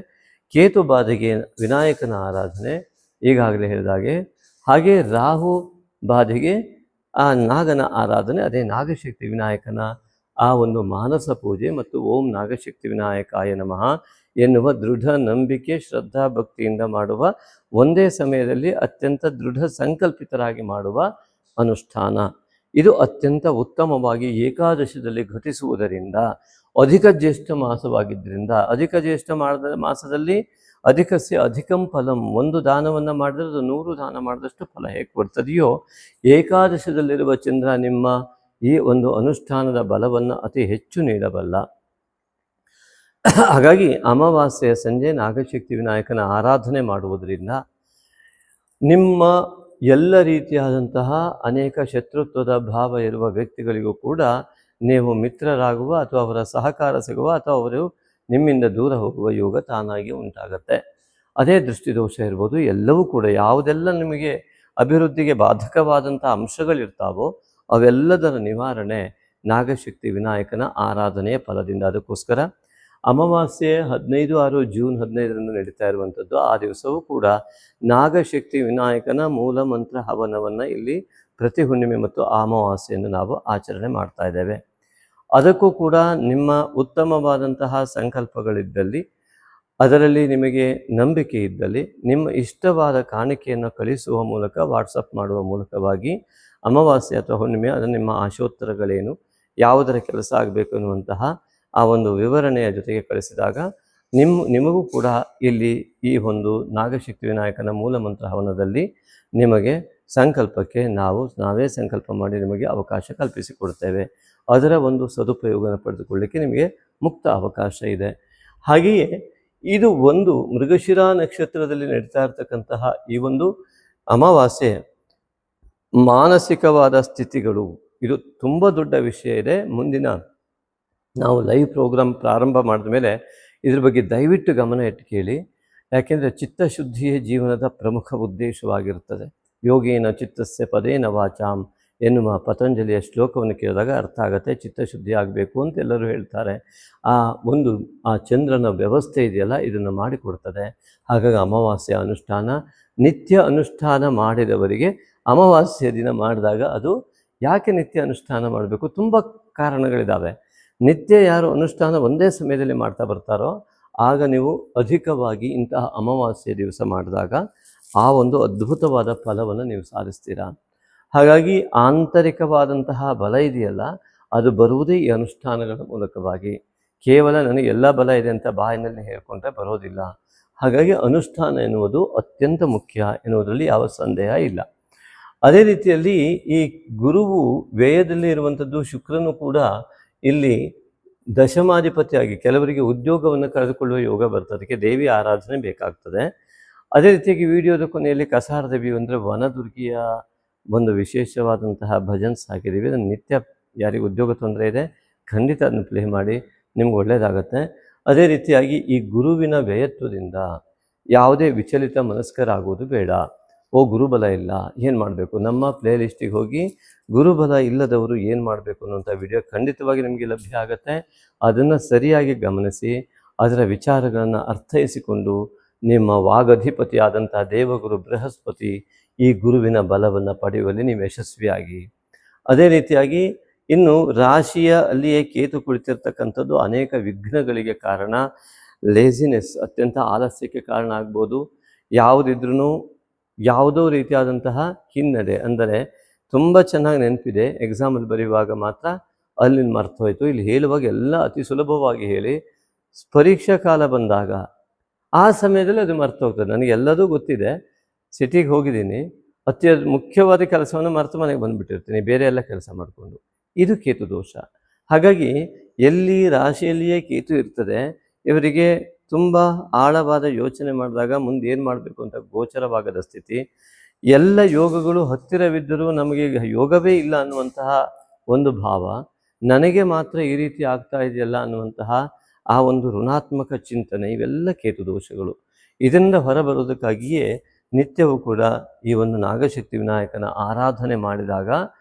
ಕೇತು ಬಾಧೆಗೆ ವಿನಾಯಕನ ಆರಾಧನೆ ಈಗಾಗಲೇ ಹೇಳಿದಾಗೆ, ಹಾಗೆ ರಾಹು ಬಾಧೆಗೆ ಆ ನಾಗನ ಆರಾಧನೆ, ಅದೇ ನಾಗಶಕ್ತಿ ವಿನಾಯಕನ ಆ ಒಂದು ಮಾನಸ ಪೂಜೆ ಮತ್ತು ಓಂ ನಾಗಶಕ್ತಿ ವಿನಾಯಕಾಯ ನಮಃ ಎನ್ನುವ ದೃಢ ನಂಬಿಕೆ, ಶ್ರದ್ಧಾ ಭಕ್ತಿಯಿಂದ ಮಾಡುವ, ಒಂದೇ ಸಮಯದಲ್ಲಿ ಅತ್ಯಂತ ದೃಢ ಸಂಕಲ್ಪಿತರಾಗಿ ಮಾಡುವ ಅನುಷ್ಠಾನ. ಇದು ಅತ್ಯಂತ ಉತ್ತಮವಾಗಿ ಏಕಾದಶದಲ್ಲಿ ಘಟಿಸುವುದರಿಂದ, ಅಧಿಕ ಜ್ಯೇಷ್ಠ ಮಾಸವಾಗಿದ್ದರಿಂದ, ಅಧಿಕ ಜ್ಯೇಷ್ಠ ಮಾಸದಲ್ಲಿ ಅಧಿಕಸ್ಯ ಅಧಿಕಂ ಫಲಂ, ಒಂದು ದಾನವನ್ನು ಮಾಡಿದ್ರೆ ಅದು 100 ದಾನ ಮಾಡಿದಷ್ಟು ಫಲ ಹೇಗೆ ಕೊಡ್ತದೆಯೋ, ಏಕಾದಶದಲ್ಲಿರುವ ಚಂದ್ರ ನಿಮ್ಮ ಈ ಒಂದು ಅನುಷ್ಠಾನದ ಬಲವನ್ನು ಅತಿ ಹೆಚ್ಚು ನೀಡಬಲ್ಲ. ಹಾಗಾಗಿ ಅಮಾವಾಸ್ಯೆಯ ಸಂಜೆ ನಾಗಶಕ್ತಿ ವಿನಾಯಕನ ಆರಾಧನೆ ಮಾಡುವುದರಿಂದ ನಿಮ್ಮ ಎಲ್ಲ ರೀತಿಯಾದಂತಹ ಅನೇಕ ಶತ್ರುತ್ವದ ಭಾವ ಇರುವ ವ್ಯಕ್ತಿಗಳಿಗೂ ಕೂಡ ನೀವು ಮಿತ್ರರಾಗುವ ಅಥವಾ ಅವರ ಸಹಕಾರ ಸಿಗುವ ಅಥವಾ ಅವರು ನಿಮ್ಮಿಂದ ದೂರ ಹೋಗುವ ಯೋಗ ತಾನಾಗಿ ಉಂಟಾಗತ್ತೆ. ಅದೇ ದೃಷ್ಟಿದೋಷ ಇರ್ಬೋದು, ಎಲ್ಲವೂ ಕೂಡ ಯಾವುದೆಲ್ಲ ನಿಮಗೆ ಅಭಿವೃದ್ಧಿಗೆ ಬಾಧಕವಾದಂಥ ಅಂಶಗಳಿರ್ತಾವೋ ಅವೆಲ್ಲದರ ನಿವಾರಣೆ ನಾಗಶಕ್ತಿ ವಿನಾಯಕನ ಆರಾಧನೆಯ ಫಲದಿಂದ. ಅದಕ್ಕೋಸ್ಕರ ಅಮಾವಾಸ್ಯೆ 15/6 ಜೂನ್ 15ರಂದು ನಡೀತಾ ಇರುವಂಥದ್ದು. ಆ ದಿವಸವೂ ಕೂಡ ನಾಗಶಕ್ತಿ ವಿನಾಯಕನ ಮೂಲ ಮಂತ್ರ ಹವನವನ್ನು ಇಲ್ಲಿ ಪ್ರತಿ ಹುಣ್ಣಿಮೆ ಮತ್ತು ಅಮಾವಾಸ್ಯೆಯನ್ನು ನಾವು ಆಚರಣೆ ಮಾಡ್ತಾ ಇದ್ದೇವೆ. ಅದಕ್ಕೂ ಕೂಡ ನಿಮ್ಮ ಉತ್ತಮವಾದಂತಹ ಸಂಕಲ್ಪಗಳಿದ್ದಲ್ಲಿ, ಅದರಲ್ಲಿ ನಿಮಗೆ ನಂಬಿಕೆ ಇದ್ದಲ್ಲಿ, ನಿಮ್ಮ ಇಷ್ಟವಾದ ಕಾಣಿಕೆಯನ್ನು ಕಳಿಸುವ ಮೂಲಕ, ವಾಟ್ಸಪ್ ಮಾಡುವ ಮೂಲಕವಾಗಿ ಅಮಾವಾಸ್ಯೆ ಅಥವಾ ಹುಣ್ಣಿಮೆ ಅದು ನಿಮ್ಮ ಆಶೋತ್ತರಗಳೇನು, ಯಾವುದರ ಕೆಲಸ ಆಗಬೇಕು ಅನ್ನುವಂತಹ ಆ ಒಂದು ವಿವರಣೆಯ ಜೊತೆಗೆ ಕಳಿಸಿದಾಗ ನಿಮಗೂ ಕೂಡ ಇಲ್ಲಿ ಈ ಒಂದು ನಾಗಶಕ್ತಿ ವಿನಾಯಕನ ಮೂಲ ಮಂತ್ರ ಹವನದಲ್ಲಿ ನಿಮಗೆ ಸಂಕಲ್ಪಕ್ಕೆ ನಾವೇ ಸಂಕಲ್ಪ ಮಾಡಿ ನಿಮಗೆ ಅವಕಾಶ ಕಲ್ಪಿಸಿಕೊಡ್ತೇವೆ. ಅದರ ಒಂದು ಸದುಪಯೋಗನ ಪಡೆದುಕೊಳ್ಳಿಕ್ಕೆ ನಿಮಗೆ ಮುಕ್ತ ಅವಕಾಶ ಇದೆ. ಹಾಗೆಯೇ ಇದು ಒಂದು ಮೃಗಶಿರ ನಕ್ಷತ್ರದಲ್ಲಿ ನಡೀತಾ ಇರ್ತಕ್ಕಂತಹ ಈ ಒಂದು ಅಮಾವಾಸ್ಯೆ ಮಾನಸಿಕವಾದ ಸ್ಥಿತಿಗಳು, ಇದು ತುಂಬ ದೊಡ್ಡ ವಿಷಯ ಇದೆ. ಮುಂದಿನ ನಾವು ಲೈವ್ ಪ್ರೋಗ್ರಾಮ್ ಪ್ರಾರಂಭ ಮಾಡಿದ ಮೇಲೆ ಇದ್ರ ಬಗ್ಗೆ ದಯವಿಟ್ಟು ಗಮನ ಇಟ್ಟು ಕೇಳಿ. ಯಾಕೆಂದರೆ ಚಿತ್ತಶುದ್ಧಿಯೇ ಜೀವನದ ಪ್ರಮುಖ ಉದ್ದೇಶವಾಗಿರುತ್ತದೆ. ಯೋಗೇನ ಚಿತ್ತಸ್ಯ ಪದೇನ ವಾಚಾಂ ಎನ್ನುವ ಪತಂಜಲಿಯ ಶ್ಲೋಕವನ್ನು ಕೇಳಿದಾಗ ಅರ್ಥ ಆಗುತ್ತೆ. ಚಿತ್ತಶುದ್ಧಿ ಆಗಬೇಕು ಅಂತ ಎಲ್ಲರೂ ಹೇಳ್ತಾರೆ. ಆ ಚಂದ್ರನ ವ್ಯವಸ್ಥೆ ಇದೆಯಲ್ಲ, ಇದನ್ನು ಮಾಡಿಕೊಡ್ತದೆ. ಹಾಗಾಗಿ ಅಮಾವಾಸ್ಯೆ ಅನುಷ್ಠಾನ, ನಿತ್ಯ ಅನುಷ್ಠಾನ ಮಾಡಿದವರಿಗೆ ಅಮಾವಾಸ್ಯೆ ದಿನ ಮಾಡಿದಾಗ ಅದು ಯಾಕೆ ನಿತ್ಯ ಅನುಷ್ಠಾನ ಮಾಡಬೇಕು? ತುಂಬ ಕಾರಣಗಳಿದ್ದಾವೆ. ನಿತ್ಯ ಯಾರು ಅನುಷ್ಠಾನ ಒಂದೇ ಸಮಯದಲ್ಲಿ ಮಾಡ್ತಾ ಬರ್ತಾರೋ ಆಗ ನೀವು ಅಧಿಕವಾಗಿ ಇಂತಹ ಅಮಾವಾಸ್ಯೆ ದಿವಸ ಮಾಡಿದಾಗ ಆ ಒಂದು ಅದ್ಭುತವಾದ ಫಲವನ್ನು ನೀವು ಸಾಧಿಸ್ತೀರಾ. ಹಾಗಾಗಿ ಆಂತರಿಕವಾದಂತಹ ಬಲ ಇದೆಯಲ್ಲ, ಅದು ಬರುವುದೇ ಈ ಅನುಷ್ಠಾನಗಳ ಮೂಲಕವಾಗಿ. ಕೇವಲ ನನಗೆ ಎಲ್ಲ ಬಲ ಇದೆ ಅಂತ ಬಾಯಿನಲ್ಲಿ ಹೇಳ್ಕೊಂಡ್ರೆ ಬರೋದಿಲ್ಲ. ಹಾಗಾಗಿ ಅನುಷ್ಠಾನ ಎನ್ನುವುದು ಅತ್ಯಂತ ಮುಖ್ಯ ಎನ್ನುವುದರಲ್ಲಿ ಯಾವ ಸಂದೇಹ ಇಲ್ಲ. ಅದೇ ರೀತಿಯಲ್ಲಿ ಈ ಗುರುವು ವ್ಯಯದಲ್ಲಿ ಇರುವಂಥದ್ದು, ಶುಕ್ರನು ಕೂಡ ಇಲ್ಲಿ ದಶಮಾಧಿಪತಿಯಾಗಿ ಕೆಲವರಿಗೆ ಉದ್ಯೋಗವನ್ನು ಕಳೆದುಕೊಳ್ಳುವ ಯೋಗ ಬರ್ತದೆ. ಅದಕ್ಕೆ ದೇವಿ ಆರಾಧನೆ ಬೇಕಾಗ್ತದೆ. ಅದೇ ರೀತಿಯಾಗಿ ವಿಡಿಯೋದ ಕೊನೆಯಲ್ಲಿ ಕಸಾರ ದೇವಿ ಅಂದರೆ ವನದುರ್ಗಿಯ ಒಂದು ವಿಶೇಷವಾದಂತಹ ಭಜನ್ಸ್ ಹಾಕಿದ್ದೀವಿ. ಅದನ್ನು ನಿತ್ಯ ಯಾರಿಗೆ ಉದ್ಯೋಗ ತೊಂದರೆ ಇದೆ ಖಂಡಿತ ಅದನ್ನು ಪ್ಲೇ ಮಾಡಿ, ನಿಮ್ಗೆ ಒಳ್ಳೆಯದಾಗತ್ತೆ. ಅದೇ ರೀತಿಯಾಗಿ ಈ ಗುರುವಿನ ವ್ಯಯತ್ವದಿಂದ ಯಾವುದೇ ವಿಚಲಿತ ಮನಸ್ಕರಾಗುವುದು ಬೇಡ. ಗುರುಬಲ ಇಲ್ಲ, ಏನು ಮಾಡಬೇಕು? ನಮ್ಮ ಪ್ಲೇ ಲಿಸ್ಟಿಗೆ ಹೋಗಿ ಗುರುಬಲ ಇಲ್ಲದವರು ಏನು ಮಾಡಬೇಕು ಅನ್ನೋಂಥ ವಿಡಿಯೋ ಖಂಡಿತವಾಗಿ ನಿಮಗೆ ಲಭ್ಯ ಆಗುತ್ತೆ. ಅದನ್ನು ಸರಿಯಾಗಿ ಗಮನಿಸಿ ಅದರ ವಿಚಾರಗಳನ್ನು ಅರ್ಥೈಸಿಕೊಂಡು ನಿಮ್ಮ ವಾಗಧಿಪತಿಯಾದಂಥ ದೇವಗುರು ಬೃಹಸ್ಪತಿ ಈ ಗುರುವಿನ ಬಲವನ್ನು ಪಡೆಯುವಲ್ಲಿ ನೀವು ಯಶಸ್ವಿಯಾಗಿ. ಅದೇ ರೀತಿಯಾಗಿ ಇನ್ನು ರಾಶಿಯ ಅಲ್ಲಿಯೇ ಕೇತು ಕುಳಿತಿರ್ತಕ್ಕಂಥದ್ದು ಅನೇಕ ವಿಘ್ನಗಳಿಗೆ ಕಾರಣ. ಲೇಜಿನೆಸ್, ಅತ್ಯಂತ ಆಲಸ್ಯಕ್ಕೆ ಕಾರಣ ಆಗ್ಬೋದು. ಯಾವುದಿದ್ರೂ ಯಾವುದೋ ರೀತಿಯಾದಂತಹ ಹಿನ್ನಡೆ, ಅಂದರೆ ತುಂಬ ಚೆನ್ನಾಗಿ ನೆನಪಿದೆ, ಎಕ್ಸಾಮಲ್ಲಿ ಬರೆಯುವಾಗ ಮಾತ್ರ ಅಲ್ಲಿ ಮರ್ತು ಹೋಯಿತು, ಇಲ್ಲಿ ಹೇಳುವಾಗ ಎಲ್ಲ ಅತಿ ಸುಲಭವಾಗಿ ಹೇಳಿ ಪರೀಕ್ಷಾ ಕಾಲ ಬಂದಾಗ ಆ ಸಮಯದಲ್ಲಿ ಅದು ಮರ್ತು ಹೋಗ್ತದೆ. ನನಗೆಲ್ಲದೂ ಗೊತ್ತಿದೆ, ಸಿಟಿಗೆ ಹೋಗಿದ್ದೀನಿ, ಅತಿ ಮುಖ್ಯವಾದ ಕೆಲಸವನ್ನು ಮರೆತು ಮನೆಗೆ ಬಂದುಬಿಟ್ಟಿರ್ತೀನಿ, ಬೇರೆ ಎಲ್ಲ ಕೆಲಸ ಮಾಡಿಕೊಂಡು. ಇದು ಕೇತು ದೋಷ. ಹಾಗಾಗಿ ಎಲ್ಲಿ ರಾಶಿಯಲ್ಲಿಯೇ ಕೇತು ಇರ್ತದೆ, ಇವರಿಗೆ ತುಂಬ ಆಳವಾದ ಯೋಚನೆ ಮಾಡಿದಾಗ ಮುಂದೆ ಏನು ಮಾಡಬೇಕು ಅಂತ ಗೋಚರವಾಗದ ಸ್ಥಿತಿ. ಎಲ್ಲ ಯೋಗಗಳು ಹತ್ತಿರವಿದ್ದರೂ ನಮಗೆ ಯೋಗವೇ ಇಲ್ಲ ಅನ್ನುವಂತಹ ಒಂದು ಭಾವ, ನನಗೆ ಮಾತ್ರ ಈ ರೀತಿ ಆಗ್ತಾ ಇದೆಯಲ್ಲ ಅನ್ನುವಂತಹ ಆ ಒಂದು ಋಣಾತ್ಮಕ ಚಿಂತನೆ, ಇವೆಲ್ಲ ಕೇತು ದೋಷಗಳು. ಇದರಿಂದ ಹೊರಬರೋದಕ್ಕಾಗಿಯೇ ನಿತ್ಯವೂ ಕೂಡ ಈ ಒಂದು ನಾಗಶಕ್ತಿ ವಿನಾಯಕನ ಆರಾಧನೆ ಮಾಡಿದಾಗ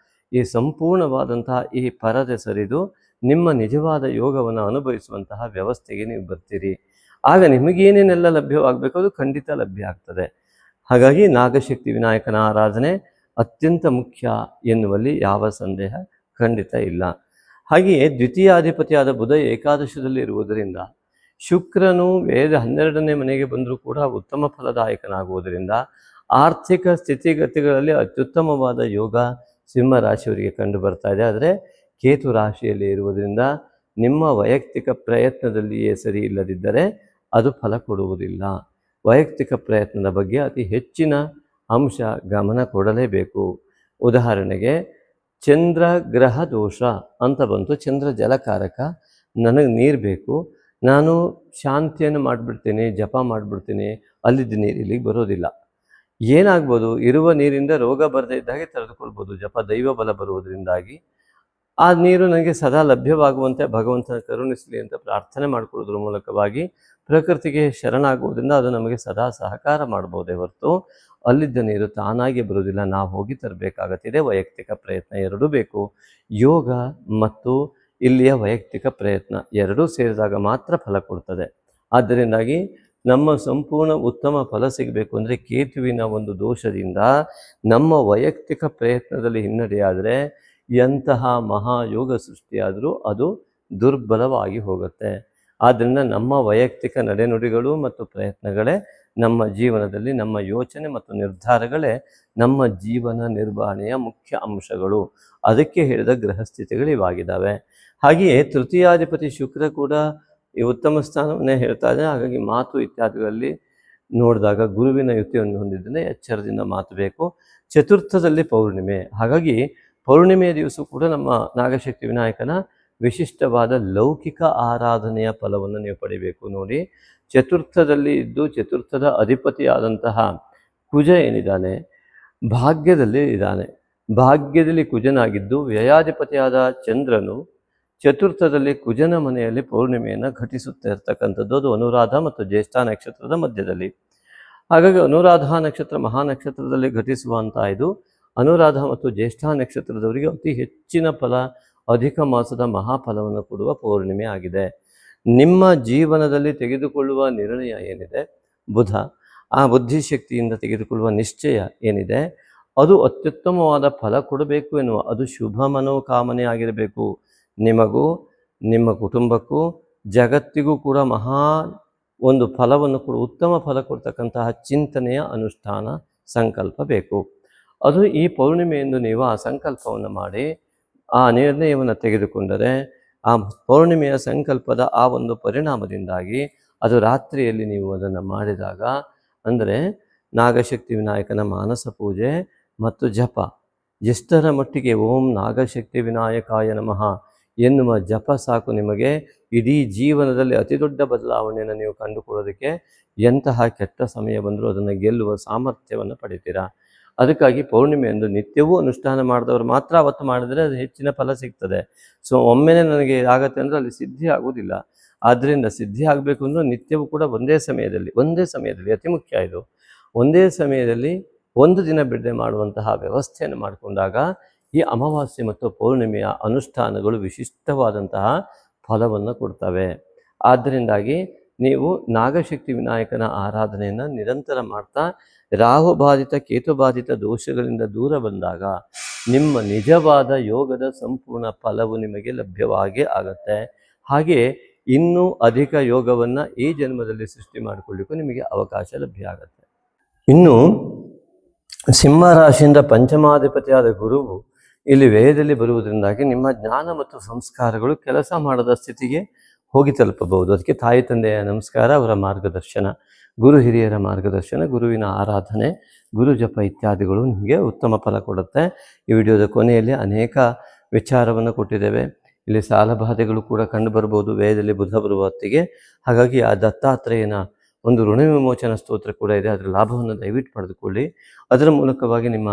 ಈ ಸಂಪೂರ್ಣವಾದಂತಹ ಈ ಪರದೆ ಸರಿದು ನಿಮ್ಮ ನಿಜವಾದ ಯೋಗವನ್ನು ಅನುಭವಿಸುವಂತಹ ವ್ಯವಸ್ಥೆಗೆ ನೀವು ಬರ್ತೀರಿ. ಆಗ ನಿಮಗೇನೇನೆಲ್ಲ ಲಭ್ಯವಾಗಬೇಕು ಅದು ಖಂಡಿತ ಲಭ್ಯ ಆಗ್ತದೆ. ಹಾಗಾಗಿ ನಾಗಶಕ್ತಿ ವಿನಾಯಕನ ಆರಾಧನೆ ಅತ್ಯಂತ ಮುಖ್ಯ ಎನ್ನುವಲ್ಲಿ ಯಾವ ಸಂದೇಹ ಖಂಡಿತ ಇಲ್ಲ. ಹಾಗೆಯೇ ದ್ವಿತೀಯಾಧಿಪತಿಯಾದ ಬುಧ ಏಕಾದಶದಲ್ಲಿ ಇರುವುದರಿಂದ, ಶುಕ್ರನು ವೇದ 12ನೇ ಮನೆಗೆ ಬಂದರೂ ಕೂಡ ಉತ್ತಮ ಫಲದಾಯಕನಾಗುವುದರಿಂದ ಆರ್ಥಿಕ ಸ್ಥಿತಿಗತಿಗಳಲ್ಲಿ ಅತ್ಯುತ್ತಮವಾದ ಯೋಗ ಸಿಂಹ ರಾಶಿಯವರಿಗೆ ಕಂಡು ಬರ್ತಾ ಇದೆ. ಆದರೆ ಕೇತು ರಾಶಿಯಲ್ಲಿ ಇರುವುದರಿಂದ ನಿಮ್ಮ ವೈಯಕ್ತಿಕ ಪ್ರಯತ್ನದಲ್ಲಿಯೇ ಸರಿ ಇಲ್ಲದಿದ್ದರೆ ಅದು ಫಲ ಕೊಡುವುದಿಲ್ಲ. ವೈಯಕ್ತಿಕ ಪ್ರಯತ್ನದ ಬಗ್ಗೆ ಅತಿ ಹೆಚ್ಚಿನ ಅಂಶ ಗಮನ ಕೊಡಲೇಬೇಕು. ಉದಾಹರಣೆಗೆ ಚಂದ್ರ ಗ್ರಹ ದೋಷ ಅಂತ ಬಂತು, ಚಂದ್ರ ಜಲಕಾರಕ, ನನಗೆ ನೀರು ಬೇಕು, ನಾನು ಶಾಂತಿಯನ್ನು ಮಾಡಿಬಿಡ್ತೀನಿ, ಜಪ ಮಾಡಿಬಿಡ್ತೀನಿ, ಅಲ್ಲಿದ್ದ ನೀರು ಇಲ್ಲಿಗೆ ಬರೋದಿಲ್ಲ. ಏನಾಗ್ಬೋದು? ಇರುವ ನೀರಿಂದ ರೋಗ ಬರದೇ ಇದ್ದಾಗೆ ತಡೆದುಕೊಳ್ಬೋದು ಜಪ ದೈವ ಬಲ ಬರುವುದರಿಂದಾಗಿ. ಆ ನೀರು ನನಗೆ ಸದಾ ಲಭ್ಯವಾಗುವಂತೆ ಭಗವಂತನ ಕರುಣಿಸಲಿ ಅಂತ ಪ್ರಾರ್ಥನೆ ಮಾಡಿಕೊಳ್ಳೋದ್ರ ಮೂಲಕವಾಗಿ ಪ್ರಕೃತಿಗೆ ಶರಣಾಗುವುದರಿಂದ ಅದು ನಮಗೆ ಸದಾ ಸಹಕಾರ ಮಾಡ್ಬೋದೇ ಹೊರತು ಅಲ್ಲಿದ್ದ ನೀರು ತಾನಾಗಿ ಬರುವುದಿಲ್ಲ, ನಾವು ಹೋಗಿ ತರಬೇಕಾಗತ್ತಿದೆ. ವೈಯಕ್ತಿಕ ಪ್ರಯತ್ನ ಎರಡೂ ಬೇಕು. ಯೋಗ ಮತ್ತು ಇಲ್ಲಿಯ ವೈಯಕ್ತಿಕ ಪ್ರಯತ್ನ ಎರಡೂ ಸೇರಿದಾಗ ಮಾತ್ರ ಫಲ ಕೊಡ್ತದೆ. ಆದ್ದರಿಂದಾಗಿ ನಮ್ಮ ಸಂಪೂರ್ಣ ಉತ್ತಮ ಫಲ ಸಿಗಬೇಕು ಅಂದರೆ ಕೇತುವಿನ ಒಂದು ದೋಷದಿಂದ ನಮ್ಮ ವೈಯಕ್ತಿಕ ಪ್ರಯತ್ನದಲ್ಲಿ ಹಿನ್ನಡೆಯಾದರೆ ಎಂತಹ ಮಹಾಯೋಗ ಸೃಷ್ಟಿಯಾದರೂ ಅದು ದುರ್ಬಲವಾಗಿ ಹೋಗುತ್ತೆ. ಆದ್ದರಿಂದ ನಮ್ಮ ವೈಯಕ್ತಿಕ ನಡೆನುಡಿಗಳು ಮತ್ತು ಪ್ರಯತ್ನಗಳೇ ನಮ್ಮ ಜೀವನದಲ್ಲಿ, ನಮ್ಮ ಯೋಚನೆ ಮತ್ತು ನಿರ್ಧಾರಗಳೇ ನಮ್ಮ ಜೀವನ ನಿರ್ವಹಣೆಯ ಮುಖ್ಯ ಅಂಶಗಳು. ಅದಕ್ಕೆ ಹೇಳಿದ ಗ್ರಹಸ್ಥಿತಿಗಳು ಇವಾಗಿದ್ದಾವೆ. ಹಾಗೆಯೇ ತೃತೀಯಾಧಿಪತಿ ಶುಕ್ರ ಕೂಡ ಈ ಉತ್ತಮ ಸ್ಥಾನವನ್ನೇ ಹೇಳ್ತಾ ಇದ್ದಾನೆ. ಹಾಗಾಗಿ ಮಾತು ಇತ್ಯಾದಿಗಳಲ್ಲಿ ನೋಡಿದಾಗ ಗುರುವಿನ ಯುತಿಯನ್ನು ಹೊಂದಿದ್ದನೇ ಎಚ್ಚರದಿಂದ ಮಾತು ಬೇಕು. ಚತುರ್ಥದಲ್ಲಿ ಪೌರ್ಣಿಮೆ, ಹಾಗಾಗಿ ಪೌರ್ಣಿಮೆಯ ದಿವಸ ಕೂಡ ನಮ್ಮ ನಾಗಶಕ್ತಿ ವಿನಾಯಕನ ವಿಶಿಷ್ಟವಾದ ಲೌಕಿಕ ಆರಾಧನೆಯ ಫಲವನ್ನು ನೀವು ಪಡಿಬೇಕು. ನೋಡಿ, ಚತುರ್ಥದಲ್ಲಿ ಇದ್ದು ಚತುರ್ಥದ ಅಧಿಪತಿಯಾದಂತಹ ಕುಜ ಏನಿದ್ದಾನೆ ಭಾಗ್ಯದಲ್ಲಿ ಇದ್ದಾನೆ. ಭಾಗ್ಯದಲ್ಲಿ ಕುಜನಾಗಿದ್ದು ವ್ಯಯಾಧಿಪತಿಯಾದ ಚಂದ್ರನು ಚತುರ್ಥದಲ್ಲಿ ಕುಜನ ಮನೆಯಲ್ಲಿ ಪೌರ್ಣಿಮೆಯನ್ನು ಘಟಿಸುತ್ತಾ ಇರ್ತಕ್ಕಂಥದ್ದು. ಅದು ಅನುರಾಧ ಮತ್ತು ಜ್ಯೇಷ್ಠ ನಕ್ಷತ್ರದ ಮಧ್ಯದಲ್ಲಿ. ಹಾಗಾಗಿ ಅನುರಾಧ ನಕ್ಷತ್ರ ಮಹಾನಕ್ಷತ್ರದಲ್ಲಿ ಘಟಿಸುವಂಥ ಇದು ಅನುರಾಧ ಮತ್ತು ಜ್ಯೇಷ್ಠ ನಕ್ಷತ್ರದವರಿಗೆ ಅತಿ ಹೆಚ್ಚಿನ ಫಲ, ಅಧಿಕ ಮಾಸದ ಮಹಾಫಲವನ್ನು ಕೊಡುವ ಪೌರ್ಣಿಮೆ ಆಗಿದೆ. ನಿಮ್ಮ ಜೀವನದಲ್ಲಿ ತೆಗೆದುಕೊಳ್ಳುವ ನಿರ್ಣಯ ಏನಿದೆ, ಬುಧ ಆ ಬುದ್ಧಿಶಕ್ತಿಯಿಂದ ತೆಗೆದುಕೊಳ್ಳುವ ನಿಶ್ಚಯ ಏನಿದೆ, ಅದು ಅತ್ಯುತ್ತಮವಾದ ಫಲ ಕೊಡಬೇಕು ಎನ್ನುವ ಅದು ಶುಭ ಮನೋಕಾಮನೆ ಆಗಿರಬೇಕು. ನಿಮಗೂ ನಿಮ್ಮ ಕುಟುಂಬಕ್ಕೂ ಜಗತ್ತಿಗೂ ಕೂಡ ಮಹಾ ಒಂದು ಫಲವನ್ನು ಕೊಡು, ಉತ್ತಮ ಫಲ ಕೊಡ್ತಕ್ಕಂತಹ ಚಿಂತನೆಯ ಅನುಷ್ಠಾನ ಸಂಕಲ್ಪ ಬೇಕು. ಅದು ಈ ಪೌರ್ಣಿಮೆಯೆಂದು ನೀವು ಆ ಸಂಕಲ್ಪವನ್ನು ಮಾಡಿ ಆ ನಿರ್ಣಯವನ್ನು ತೆಗೆದುಕೊಂಡರೆ ಆ ಪೌರ್ಣಿಮೆಯ ಸಂಕಲ್ಪದ ಆ ಒಂದು ಪರಿಣಾಮದಿಂದಾಗಿ ಅದು ರಾತ್ರಿಯಲ್ಲಿ ನೀವು ಅದನ್ನು ಮಾಡಿದಾಗ, ಅಂದರೆ ನಾಗಶಕ್ತಿ ವಿನಾಯಕನ ಮಾನಸ ಪೂಜೆ ಮತ್ತು ಜಪ ಎಷ್ಟರ ಮಟ್ಟಿಗೆ ಓಂ ನಾಗಶಕ್ತಿ ವಿನಾಯಕಾಯ ನಮಃ ಎನ್ನುವ ಜಪ ಸಾಕು ನಿಮಗೆ ಇಡೀ ಜೀವನದಲ್ಲಿ ಅತಿ ದೊಡ್ಡ ಬದಲಾವಣೆಯನ್ನು ನೀವು ಕಂಡುಕೊಳ್ಳೋದಕ್ಕೆ. ಎಂತಹ ಕೆಟ್ಟ ಸಮಯ ಬಂದರೂ ಅದನ್ನು ಗೆಲ್ಲುವ ಸಾಮರ್ಥ್ಯವನ್ನು ಪಡಿತೀರಾ. ಅದಕ್ಕಾಗಿ ಪೌರ್ಣಿಮೆಯಂದು ನಿತ್ಯವೂ ಅನುಷ್ಠಾನ ಮಾಡಿದವರು ಮಾತ್ರ ಅವತ್ತು ಮಾಡಿದರೆ ಅದು ಹೆಚ್ಚಿನ ಫಲ ಸಿಗ್ತದೆ. ಸೊ ಒಮ್ಮೆನೇ ನನಗೆ ಆಗತ್ತೆ ಅಂದರೆ ಅಲ್ಲಿ ಸಿದ್ಧಿ ಆಗುವುದಿಲ್ಲ. ಆದ್ದರಿಂದ ಸಿದ್ಧಿ ಆಗಬೇಕು ಅಂದರೆ ನಿತ್ಯವೂ ಕೂಡ ಒಂದೇ ಸಮಯದಲ್ಲಿ ಅತಿ ಮುಖ್ಯ ಇದು. ಒಂದೇ ಸಮಯದಲ್ಲಿ ಒಂದು ದಿನ ಬಿಡದೆ ಮಾಡುವಂತಹ ವ್ಯವಸ್ಥೆಯನ್ನು ಮಾಡಿಕೊಂಡಾಗ ಈ ಅಮಾವಾಸ್ಯೆ ಮತ್ತು ಪೌರ್ಣಿಮೆಯ ಅನುಷ್ಠಾನಗಳು ವಿಶಿಷ್ಟವಾದಂತಹ ಫಲವನ್ನು ಕೊಡ್ತವೆ. ಆದ್ದರಿಂದಾಗಿ ನೀವು ನಾಗಶಕ್ತಿ ವಿನಾಯಕನ ಆರಾಧನೆಯನ್ನು ನಿರಂತರ ಮಾಡ್ತಾ ರಾಹುಬಾಧಿತ ಕೇತುಬಾಧಿತ ದೋಷಗಳಿಂದ ದೂರ ಬಂದಾಗ ನಿಮ್ಮ ನಿಜವಾದ ಯೋಗದ ಸಂಪೂರ್ಣ ಫಲವು ನಿಮಗೆ ಲಭ್ಯವಾಗಿ ಆಗತ್ತೆ. ಹಾಗೆ ಇನ್ನೂ ಅಧಿಕ ಯೋಗವನ್ನು ಈ ಜನ್ಮದಲ್ಲಿ ಸೃಷ್ಟಿ ಮಾಡಿಕೊಳ್ಳಿಕ್ಕೂ ನಿಮಗೆ ಅವಕಾಶ ಲಭ್ಯ ಆಗುತ್ತೆ. ಇನ್ನು ಸಿಂಹ ರಾಶಿಯಿಂದ ಪಂಚಮಾಧಿಪತಿಯಾದ ಗುರುವು ಇಲ್ಲಿ ವ್ಯಯದಲ್ಲಿ ಬರುವುದರಿಂದಾಗಿ ನಿಮ್ಮ ಜ್ಞಾನ ಮತ್ತು ಸಂಸ್ಕಾರಗಳು ಕೆಲಸ ಮಾಡದ ಸ್ಥಿತಿಗೆ ಹೋಗಿ ತಲುಪಬಹುದು. ಅದಕ್ಕೆ ತಾಯಿ ತಂದೆಯ ನಮಸ್ಕಾರ, ಅವರ ಮಾರ್ಗದರ್ಶನ, ಗುರು ಹಿರಿಯರ ಮಾರ್ಗದರ್ಶನ, ಗುರುವಿನ ಆರಾಧನೆ, ಗುರು ಜಪ ಇತ್ಯಾದಿಗಳು ನಿಮಗೆ ಉತ್ತಮ ಫಲ ಕೊಡುತ್ತೆ. ಈ ವಿಡಿಯೋದ ಕೊನೆಯಲ್ಲಿ ಅನೇಕ ವಿಚಾರವನ್ನು ಕೊಟ್ಟಿದ್ದೇವೆ. ಇಲ್ಲಿ ಸಾಲಬಾಧೆಗಳು ಕೂಡ ಕಂಡು ಬರ್ಬೋದು ವ್ಯಯದಲ್ಲಿ ಬುಧ ಬರುವ ಹೊತ್ತಿಗೆ. ಹಾಗಾಗಿ ಆ ದತ್ತಾತ್ರೇಯನ ಒಂದು ಋಣ ವಿಮೋಚನ ಸ್ತೋತ್ರ ಕೂಡ ಇದೆ. ಅದರ ಲಾಭವನ್ನು ದಯವಿಟ್ಟು ಪಡೆದುಕೊಳ್ಳಿ. ಅದರ ಮೂಲಕವಾಗಿ ನಿಮ್ಮ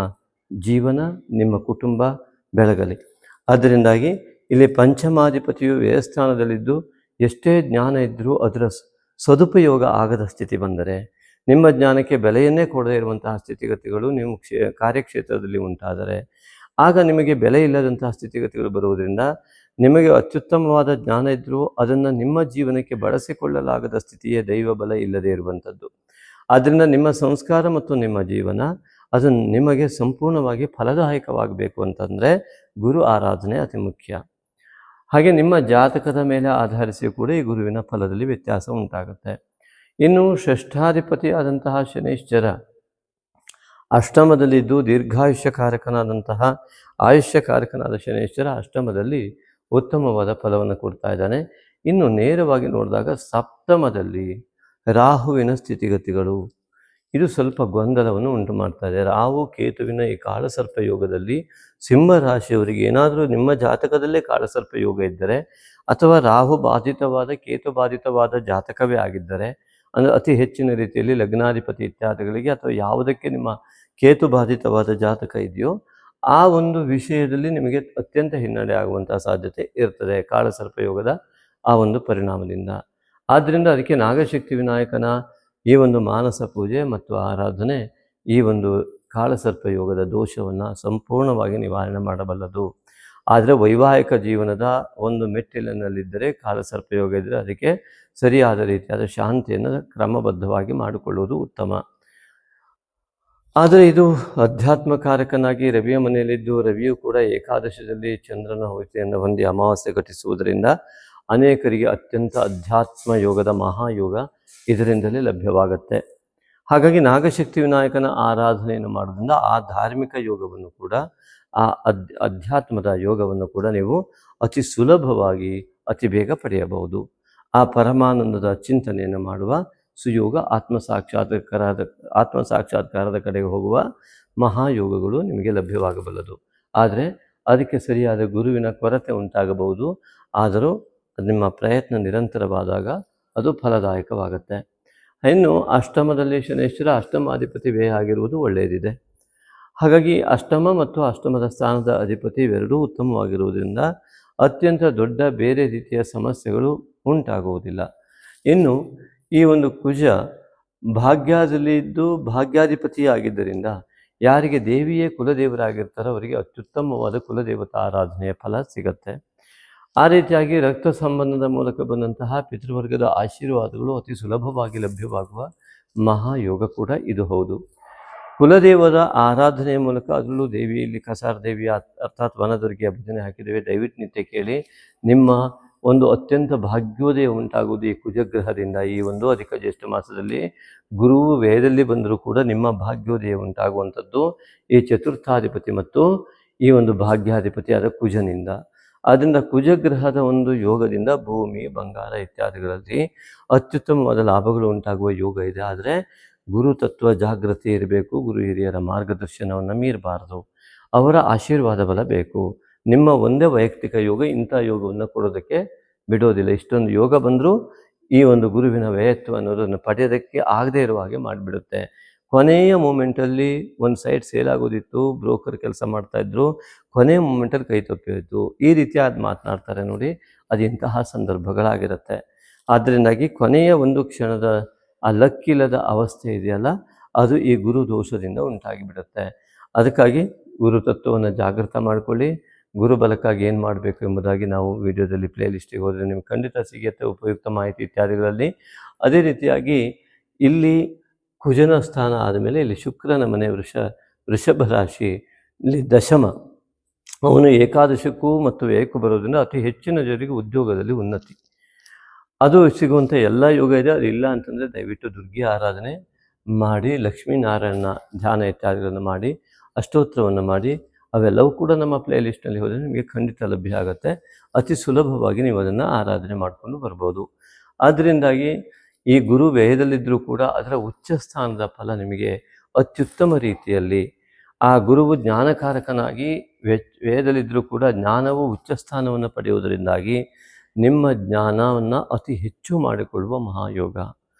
ಜೀವನ, ನಿಮ್ಮ ಕುಟುಂಬ ಬೆಳಗಲಿ. ಅದರಿಂದಾಗಿ ಇಲ್ಲಿ ಪಂಚಮಾಧಿಪತಿಯು ವ್ಯಯಸ್ಥಾನದಲ್ಲಿದ್ದು ಎಷ್ಟೇ ಜ್ಞಾನ ಇದ್ದರೂ ಅದರ ಸದುಪಯೋಗ ಆಗದ ಸ್ಥಿತಿ ಬಂದರೆ, ನಿಮ್ಮ ಜ್ಞಾನಕ್ಕೆ ಬೆಲೆಯನ್ನೇ ಕೊಡದೇ ಇರುವಂತಹ ಸ್ಥಿತಿಗತಿಗಳು ನೀವು ಕಾರ್ಯಕ್ಷೇತ್ರದಲ್ಲಿ ಉಂಟಾದರೆ, ಆಗ ನಿಮಗೆ ಬೆಲೆ ಇಲ್ಲದಂತಹ ಸ್ಥಿತಿಗತಿಗಳು ಬರುವುದರಿಂದ ನಿಮಗೆ ಅತ್ಯುತ್ತಮವಾದ ಜ್ಞಾನ ಇದ್ದರೂ ಅದನ್ನು ನಿಮ್ಮ ಜೀವನಕ್ಕೆ ಬಳಸಿಕೊಳ್ಳಲಾಗದ ಸ್ಥಿತಿಯೇ ದೈವ ಬಲ ಇಲ್ಲದೇ ಇರುವಂಥದ್ದು. ಆದ್ದರಿಂದ ನಿಮ್ಮ ಸಂಸ್ಕಾರ ಮತ್ತು ನಿಮ್ಮ ಜೀವನ ಅದು ನಿಮಗೆ ಸಂಪೂರ್ಣವಾಗಿ ಫಲದಾಯಕವಾಗಬೇಕು ಅಂತಂದರೆ ಗುರು ಆರಾಧನೆ ಅತಿ ಮುಖ್ಯ. ಹಾಗೆ ನಿಮ್ಮ ಜಾತಕದ ಮೇಲೆ ಆಧರಿಸಿ ಕೂಡ ಈ ಗುರುವಿನ ಫಲದಲ್ಲಿ ವ್ಯತ್ಯಾಸ ಉಂಟಾಗುತ್ತೆ. ಇನ್ನು ಷಷ್ಠಾಧಿಪತಿ ಆದಂತಹ ಶನೈಶ್ಚರ ಅಷ್ಟಮದಲ್ಲಿದ್ದು ದೀರ್ಘಾಯುಷ್ಯಕಾರಕನಾದಂತಹ ಆಯುಷ್ಯಕಾರಕನಾದ ಶನೈಶ್ಚರ ಅಷ್ಟಮದಲ್ಲಿ ಉತ್ತಮವಾದ ಫಲವನ್ನು ಕೊಡ್ತಾ ಇದ್ದಾನೆ. ಇನ್ನು ನೇರವಾಗಿ ನೋಡಿದಾಗ ಸಪ್ತಮದಲ್ಲಿ ರಾಹುವಿನ ಸ್ಥಿತಿಗತಿಗಳು ಇದು ಸ್ವಲ್ಪ ಗೊಂದಲವನ್ನು ಉಂಟು ಮಾಡ್ತಾ ಇದೆ. ರಾಹು ಕೇತುವಿನ ಈ ಕಾಳಸರ್ಪ ಯೋಗದಲ್ಲಿ ಸಿಂಹ ರಾಶಿಯವರಿಗೆ ಏನಾದರೂ ನಿಮ್ಮ ಜಾತಕದಲ್ಲೇ ಕಾಳಸರ್ಪ ಯೋಗ ಇದ್ದರೆ, ಅಥವಾ ರಾಹು ಬಾಧಿತವಾದ ಕೇತು ಬಾಧಿತವಾದ ಜಾತಕವೇ ಆಗಿದ್ದರೆ, ಅಂದರೆ ಅತಿ ಹೆಚ್ಚಿನ ರೀತಿಯಲ್ಲಿ ಲಗ್ನಾಧಿಪತಿ ಇತ್ಯಾದಿಗಳಿಗೆ ಅಥವಾ ಯಾವುದಕ್ಕೆ ನಿಮ್ಮ ಕೇತು ಬಾಧಿತವಾದ ಜಾತಕ ಇದೆಯೋ ಆ ಒಂದು ವಿಷಯದಲ್ಲಿ ನಿಮಗೆ ಅತ್ಯಂತ ಹಿನ್ನಡೆ ಆಗುವಂತಹ ಸಾಧ್ಯತೆ ಇರ್ತದೆ ಕಾಳಸರ್ಪ ಯೋಗದ ಆ ಒಂದು ಪರಿಣಾಮದಿಂದ. ಆದ್ದರಿಂದ ಅದಕ್ಕೆ ನಾಗಶಕ್ತಿ ವಿನಾಯಕನ ಈ ಒಂದು ಮಾನಸ ಪೂಜೆ ಮತ್ತು ಆರಾಧನೆ ಈ ಒಂದು ಕಾಳಸರ್ಪ ಯೋಗದ ದೋಷವನ್ನು ಸಂಪೂರ್ಣವಾಗಿ ನಿವಾರಣೆ ಮಾಡಬಲ್ಲದು. ಆದರೆ ವೈವಾಹಿಕ ಜೀವನದ ಒಂದು ಮೆಟ್ಟಿಲಿನಲ್ಲಿದ್ದರೆ ಕಾಳಸರ್ಪ ಯೋಗ ಇದ್ದರೆ ಅದಕ್ಕೆ ಸರಿಯಾದ ರೀತಿಯಾದ ಶಾಂತಿಯನ್ನು ಕ್ರಮಬದ್ಧವಾಗಿ ಮಾಡಿಕೊಳ್ಳುವುದು ಉತ್ತಮ. ಆದರೆ ಇದು ಅಧ್ಯಾತ್ಮಕಾರಕನಾಗಿ ರವಿಯ ಮನೆಯಲ್ಲಿದ್ದು, ರವಿಯು ಕೂಡ ಏಕಾದಶದಲ್ಲಿ ಚಂದ್ರನ ಹೋಯ್ತೆಯನ್ನು ಹೊಂದಿ ಅಮಾವಾಸ್ಯೆ ಘಟಿಸುವುದರಿಂದ ಅನೇಕರಿಗೆ ಅತ್ಯಂತ ಅಧ್ಯಾತ್ಮ ಯೋಗದ ಮಹಾಯೋಗ ಇದರಿಂದಲೇ ಲಭ್ಯವಾಗುತ್ತೆ. ಹಾಗಾಗಿ ನಾಗಶಕ್ತಿ ವಿನಾಯಕನ ಆರಾಧನೆಯನ್ನು ಮಾಡೋದ್ರಿಂದ ಆ ಧಾರ್ಮಿಕ ಯೋಗವನ್ನು ಕೂಡ, ಆ ಅಧ್ಯಾತ್ಮದ ಯೋಗವನ್ನು ಕೂಡ ನೀವು ಅತಿ ಸುಲಭವಾಗಿ ಅತಿ ಬೇಗ ಪಡೆಯಬಹುದು. ಆ ಪರಮಾನಂದದ ಚಿಂತನೆಯನ್ನು ಮಾಡುವ ಸುಯೋಗ ಆತ್ಮಸಾಕ್ಷಾತ್ಕಾರದ ಕಡೆಗೆ ಹೋಗುವ ಮಹಾಯೋಗಗಳು ನಿಮಗೆ ಲಭ್ಯವಾಗಬಲ್ಲದು. ಆದರೆ ಅದಕ್ಕೆ ಸರಿಯಾದ ಗುರುವಿನ ಕೊರತೆ ಉಂಟಾಗಬಹುದು. ಆದರೂ ನಿಮ್ಮ ಪ್ರಯತ್ನ ನಿರಂತರವಾದಾಗ ಅದು ಫಲದಾಯಕವಾಗುತ್ತೆ. ಇನ್ನು ಅಷ್ಟಮದಲ್ಲಿ ಶನೈಶ್ವರ ಅಷ್ಟಮಾಧಿಪತಿ ವ್ಯಯ ಆಗಿರುವುದು ಒಳ್ಳೆಯದಿದೆ. ಹಾಗಾಗಿ ಅಷ್ಟಮ ಮತ್ತು ಅಷ್ಟಮದ ಸ್ಥಾನದ ಅಧಿಪತಿ ಇವೆರಡೂ ಉತ್ತಮವಾಗಿರುವುದರಿಂದ ಅತ್ಯಂತ ದೊಡ್ಡ ಬೇರೆ ರೀತಿಯ ಸಮಸ್ಯೆಗಳು ಉಂಟಾಗುವುದಿಲ್ಲ. ಇನ್ನು ಈ ಒಂದು ಕುಜ ಭಾಗ್ಯದಲ್ಲಿದ್ದು ಭಾಗ್ಯಾಧಿಪತಿಯಾಗಿದ್ದರಿಂದ ಯಾರಿಗೆ ದೇವಿಯೇ ಕುಲದೇವರಾಗಿರ್ತಾರೋ ಅವರಿಗೆ ಅತ್ಯುತ್ತಮವಾದ ಕುಲದೇವತಾ ಆರಾಧನೆಯ ಫಲ ಸಿಗತ್ತೆ. ಆ ರೀತಿಯಾಗಿ ರಕ್ತ ಸಂಬಂಧದ ಮೂಲಕ ಬಂದಂತಹ ಪಿತೃವರ್ಗದ ಆಶೀರ್ವಾದಗಳು ಅತಿ ಸುಲಭವಾಗಿ ಲಭ್ಯವಾಗುವ ಮಹಾಯೋಗ ಕೂಡ ಇದು ಹೌದು. ಕುಲದೇವರ ಆರಾಧನೆಯ ಮೂಲಕ, ಅದರಲ್ಲೂ ದೇವಿಯಲ್ಲಿ ಕಸಾರ ದೇವಿಯ ಅರ್ಥಾತ್ ವನದುರ್ಗಿಯ ಭಜನೆ ಹಾಕಿದ್ದೇವೆ, ದಯವಿಟ್ಟು ನಿತ್ಯ ಕೇಳಿ. ನಿಮ್ಮ ಒಂದು ಅತ್ಯಂತ ಭಾಗ್ಯೋದಯ ಉಂಟಾಗುವುದು ಈ ಕುಜಗ್ರಹದಿಂದ. ಈ ಒಂದು ಅಧಿಕ ಜ್ಯೇಷ್ಠ ಮಾಸದಲ್ಲಿ ಗುರುವು ವ್ಯಯದಲ್ಲಿ ಬಂದರೂ ಕೂಡ ನಿಮ್ಮ ಭಾಗ್ಯೋದಯ ಉಂಟಾಗುವಂಥದ್ದು ಈ ಚತುರ್ಥಾಧಿಪತಿ ಮತ್ತು ಈ ಒಂದು ಭಾಗ್ಯಾಧಿಪತಿಯಾದ ಕುಜನಿಂದ. ಆದ್ದರಿಂದ ಕುಜಗ್ರಹದ ಒಂದು ಯೋಗದಿಂದ ಭೂಮಿ, ಬಂಗಾರ ಇತ್ಯಾದಿಗಳಲ್ಲಿ ಅತ್ಯುತ್ತಮವಾದ ಲಾಭಗಳು ಉಂಟಾಗುವ ಯೋಗ ಇದೆ. ಆದರೆ ಗುರು ತತ್ವ ಜಾಗೃತಿ ಇರಬೇಕು. ಗುರು ಹಿರಿಯರ ಮಾರ್ಗದರ್ಶನವನ್ನು ಮೀರಬಾರದು. ಅವರ ಆಶೀರ್ವಾದ ಬಲ ಬೇಕು. ನಿಮ್ಮ ಒಂದೇ ವೈಯಕ್ತಿಕ ಯೋಗ ಇಂಥ ಯೋಗವನ್ನು ಕೊಡೋದಕ್ಕೆ ಬಿಡೋದಿಲ್ಲ. ಇಷ್ಟೊಂದು ಯೋಗ ಬಂದರೂ ಈ ಒಂದು ಗುರುವಿನ ವ್ಯಯತ್ವ ಅನ್ನೋದನ್ನು ಪಡೆಯೋದಕ್ಕೆ ಆಗದೇ ಇರುವ ಹಾಗೆ ಮಾಡಿಬಿಡುತ್ತೆ. ಕೊನೆಯ ಮೂಮೆಂಟಲ್ಲಿ ಒಂದು ಸೈಡ್ ಸೇಲ್ ಆಗೋದಿತ್ತು, ಬ್ರೋಕರ್ ಕೆಲಸ ಮಾಡ್ತಾಯಿದ್ರು, ಕೊನೆಯ ಮೂಮೆಂಟಲ್ಲಿ ಕೈ ತಪ್ಪಿ ಈ ರೀತಿಯಾದ ಮಾತನಾಡ್ತಾರೆ ನೋಡಿ, ಅದು ಇಂತಹ ಸಂದರ್ಭಗಳಾಗಿರುತ್ತೆ. ಆದ್ದರಿಂದಾಗಿ ಕೊನೆಯ ಒಂದು ಕ್ಷಣದ ಆ ಲಕ್ಕಿಲ್ಲದ ಅವಸ್ಥೆ ಇದೆಯಲ್ಲ, ಅದು ಈ ಗುರು ದೋಷದಿಂದ ಉಂಟಾಗಿಬಿಡುತ್ತೆ. ಅದಕ್ಕಾಗಿ ಗುರು ತತ್ವವನ್ನು ಜಾಗೃತ ಮಾಡಿಕೊಳ್ಳಿ. ಗುರು ಬಲಕ್ಕಾಗಿ ಏನು ಮಾಡಬೇಕು ಎಂಬುದಾಗಿ ನಾವು ವಿಡಿಯೋದಲ್ಲಿ ಪ್ಲೇ ಲಿಸ್ಟಿಗೆ ಹೋದರೆ ನಿಮ್ಗೆ ಖಂಡಿತ ಸಿಗುತ್ತೆ ಉಪಯುಕ್ತ ಮಾಹಿತಿ ಇತ್ಯಾದಿಗಳಲ್ಲಿ. ಅದೇ ರೀತಿಯಾಗಿ ಇಲ್ಲಿ ಕುಜನ ಸ್ಥಾನ ಆದಮೇಲೆ ಇಲ್ಲಿ ಶುಕ್ರನ ಮನೆ ವೃಷಭ ರಾಶಿ, ಇಲ್ಲಿ ದಶಮ, ಅವನು ಏಕಾದಶಕ್ಕೂ ಮತ್ತು ವ್ಯಯಕ್ಕೂ ಬರೋದ್ರಿಂದ ಅತಿ ಹೆಚ್ಚಿನ ಜನರಿಗೆ ಉದ್ಯೋಗದಲ್ಲಿ ಉನ್ನತಿ ಅದು ಸಿಗುವಂಥ ಎಲ್ಲ ಯೋಗ ಇದೆ. ಅದು ಇಲ್ಲ ಅಂತಂದರೆ ದಯವಿಟ್ಟು ದುರ್ಗಿ ಆರಾಧನೆ ಮಾಡಿ, ಲಕ್ಷ್ಮೀನಾರಾಯಣ ಧ್ಯಾನ ಇತ್ಯಾದಿಗಳನ್ನು ಮಾಡಿ, ಅಷ್ಟೋತ್ತರವನ್ನು ಮಾಡಿ, ಅವೆಲ್ಲವೂ ಕೂಡ ನಮ್ಮ ಪ್ಲೇ ಲಿಸ್ಟ್ನಲ್ಲಿ ಹೋದರೆ ನಿಮಗೆ ಖಂಡಿತ ಲಭ್ಯ ಆಗುತ್ತೆ. ಅತಿ ಸುಲಭವಾಗಿ ನೀವು ಅದನ್ನು ಆರಾಧನೆ ಮಾಡಿಕೊಂಡು ಬರ್ಬೋದು. ಆದ್ದರಿಂದಾಗಿ ಈ ಗುರು ವ್ಯಯದಲ್ಲಿದ್ದರೂ ಕೂಡ ಅದರ ಉಚ್ಚ ಸ್ಥಾನದ ಫಲ ನಿಮಗೆ ಅತ್ಯುತ್ತಮ ರೀತಿಯಲ್ಲಿ, ಆ ಗುರುವು ಜ್ಞಾನಕಾರಕನಾಗಿ ವ್ಯಯದಲ್ಲಿದ್ದರೂ ಕೂಡ ಜ್ಞಾನವು ಉಚ್ಚ ಸ್ಥಾನವನ್ನು ಪಡೆಯುವುದರಿಂದಾಗಿ ನಿಮ್ಮ ಜ್ಞಾನವನ್ನು ಅತಿ ಹೆಚ್ಚು ಮಾಡಿಕೊಳ್ಳುವ ಮಹಾಯೋಗ.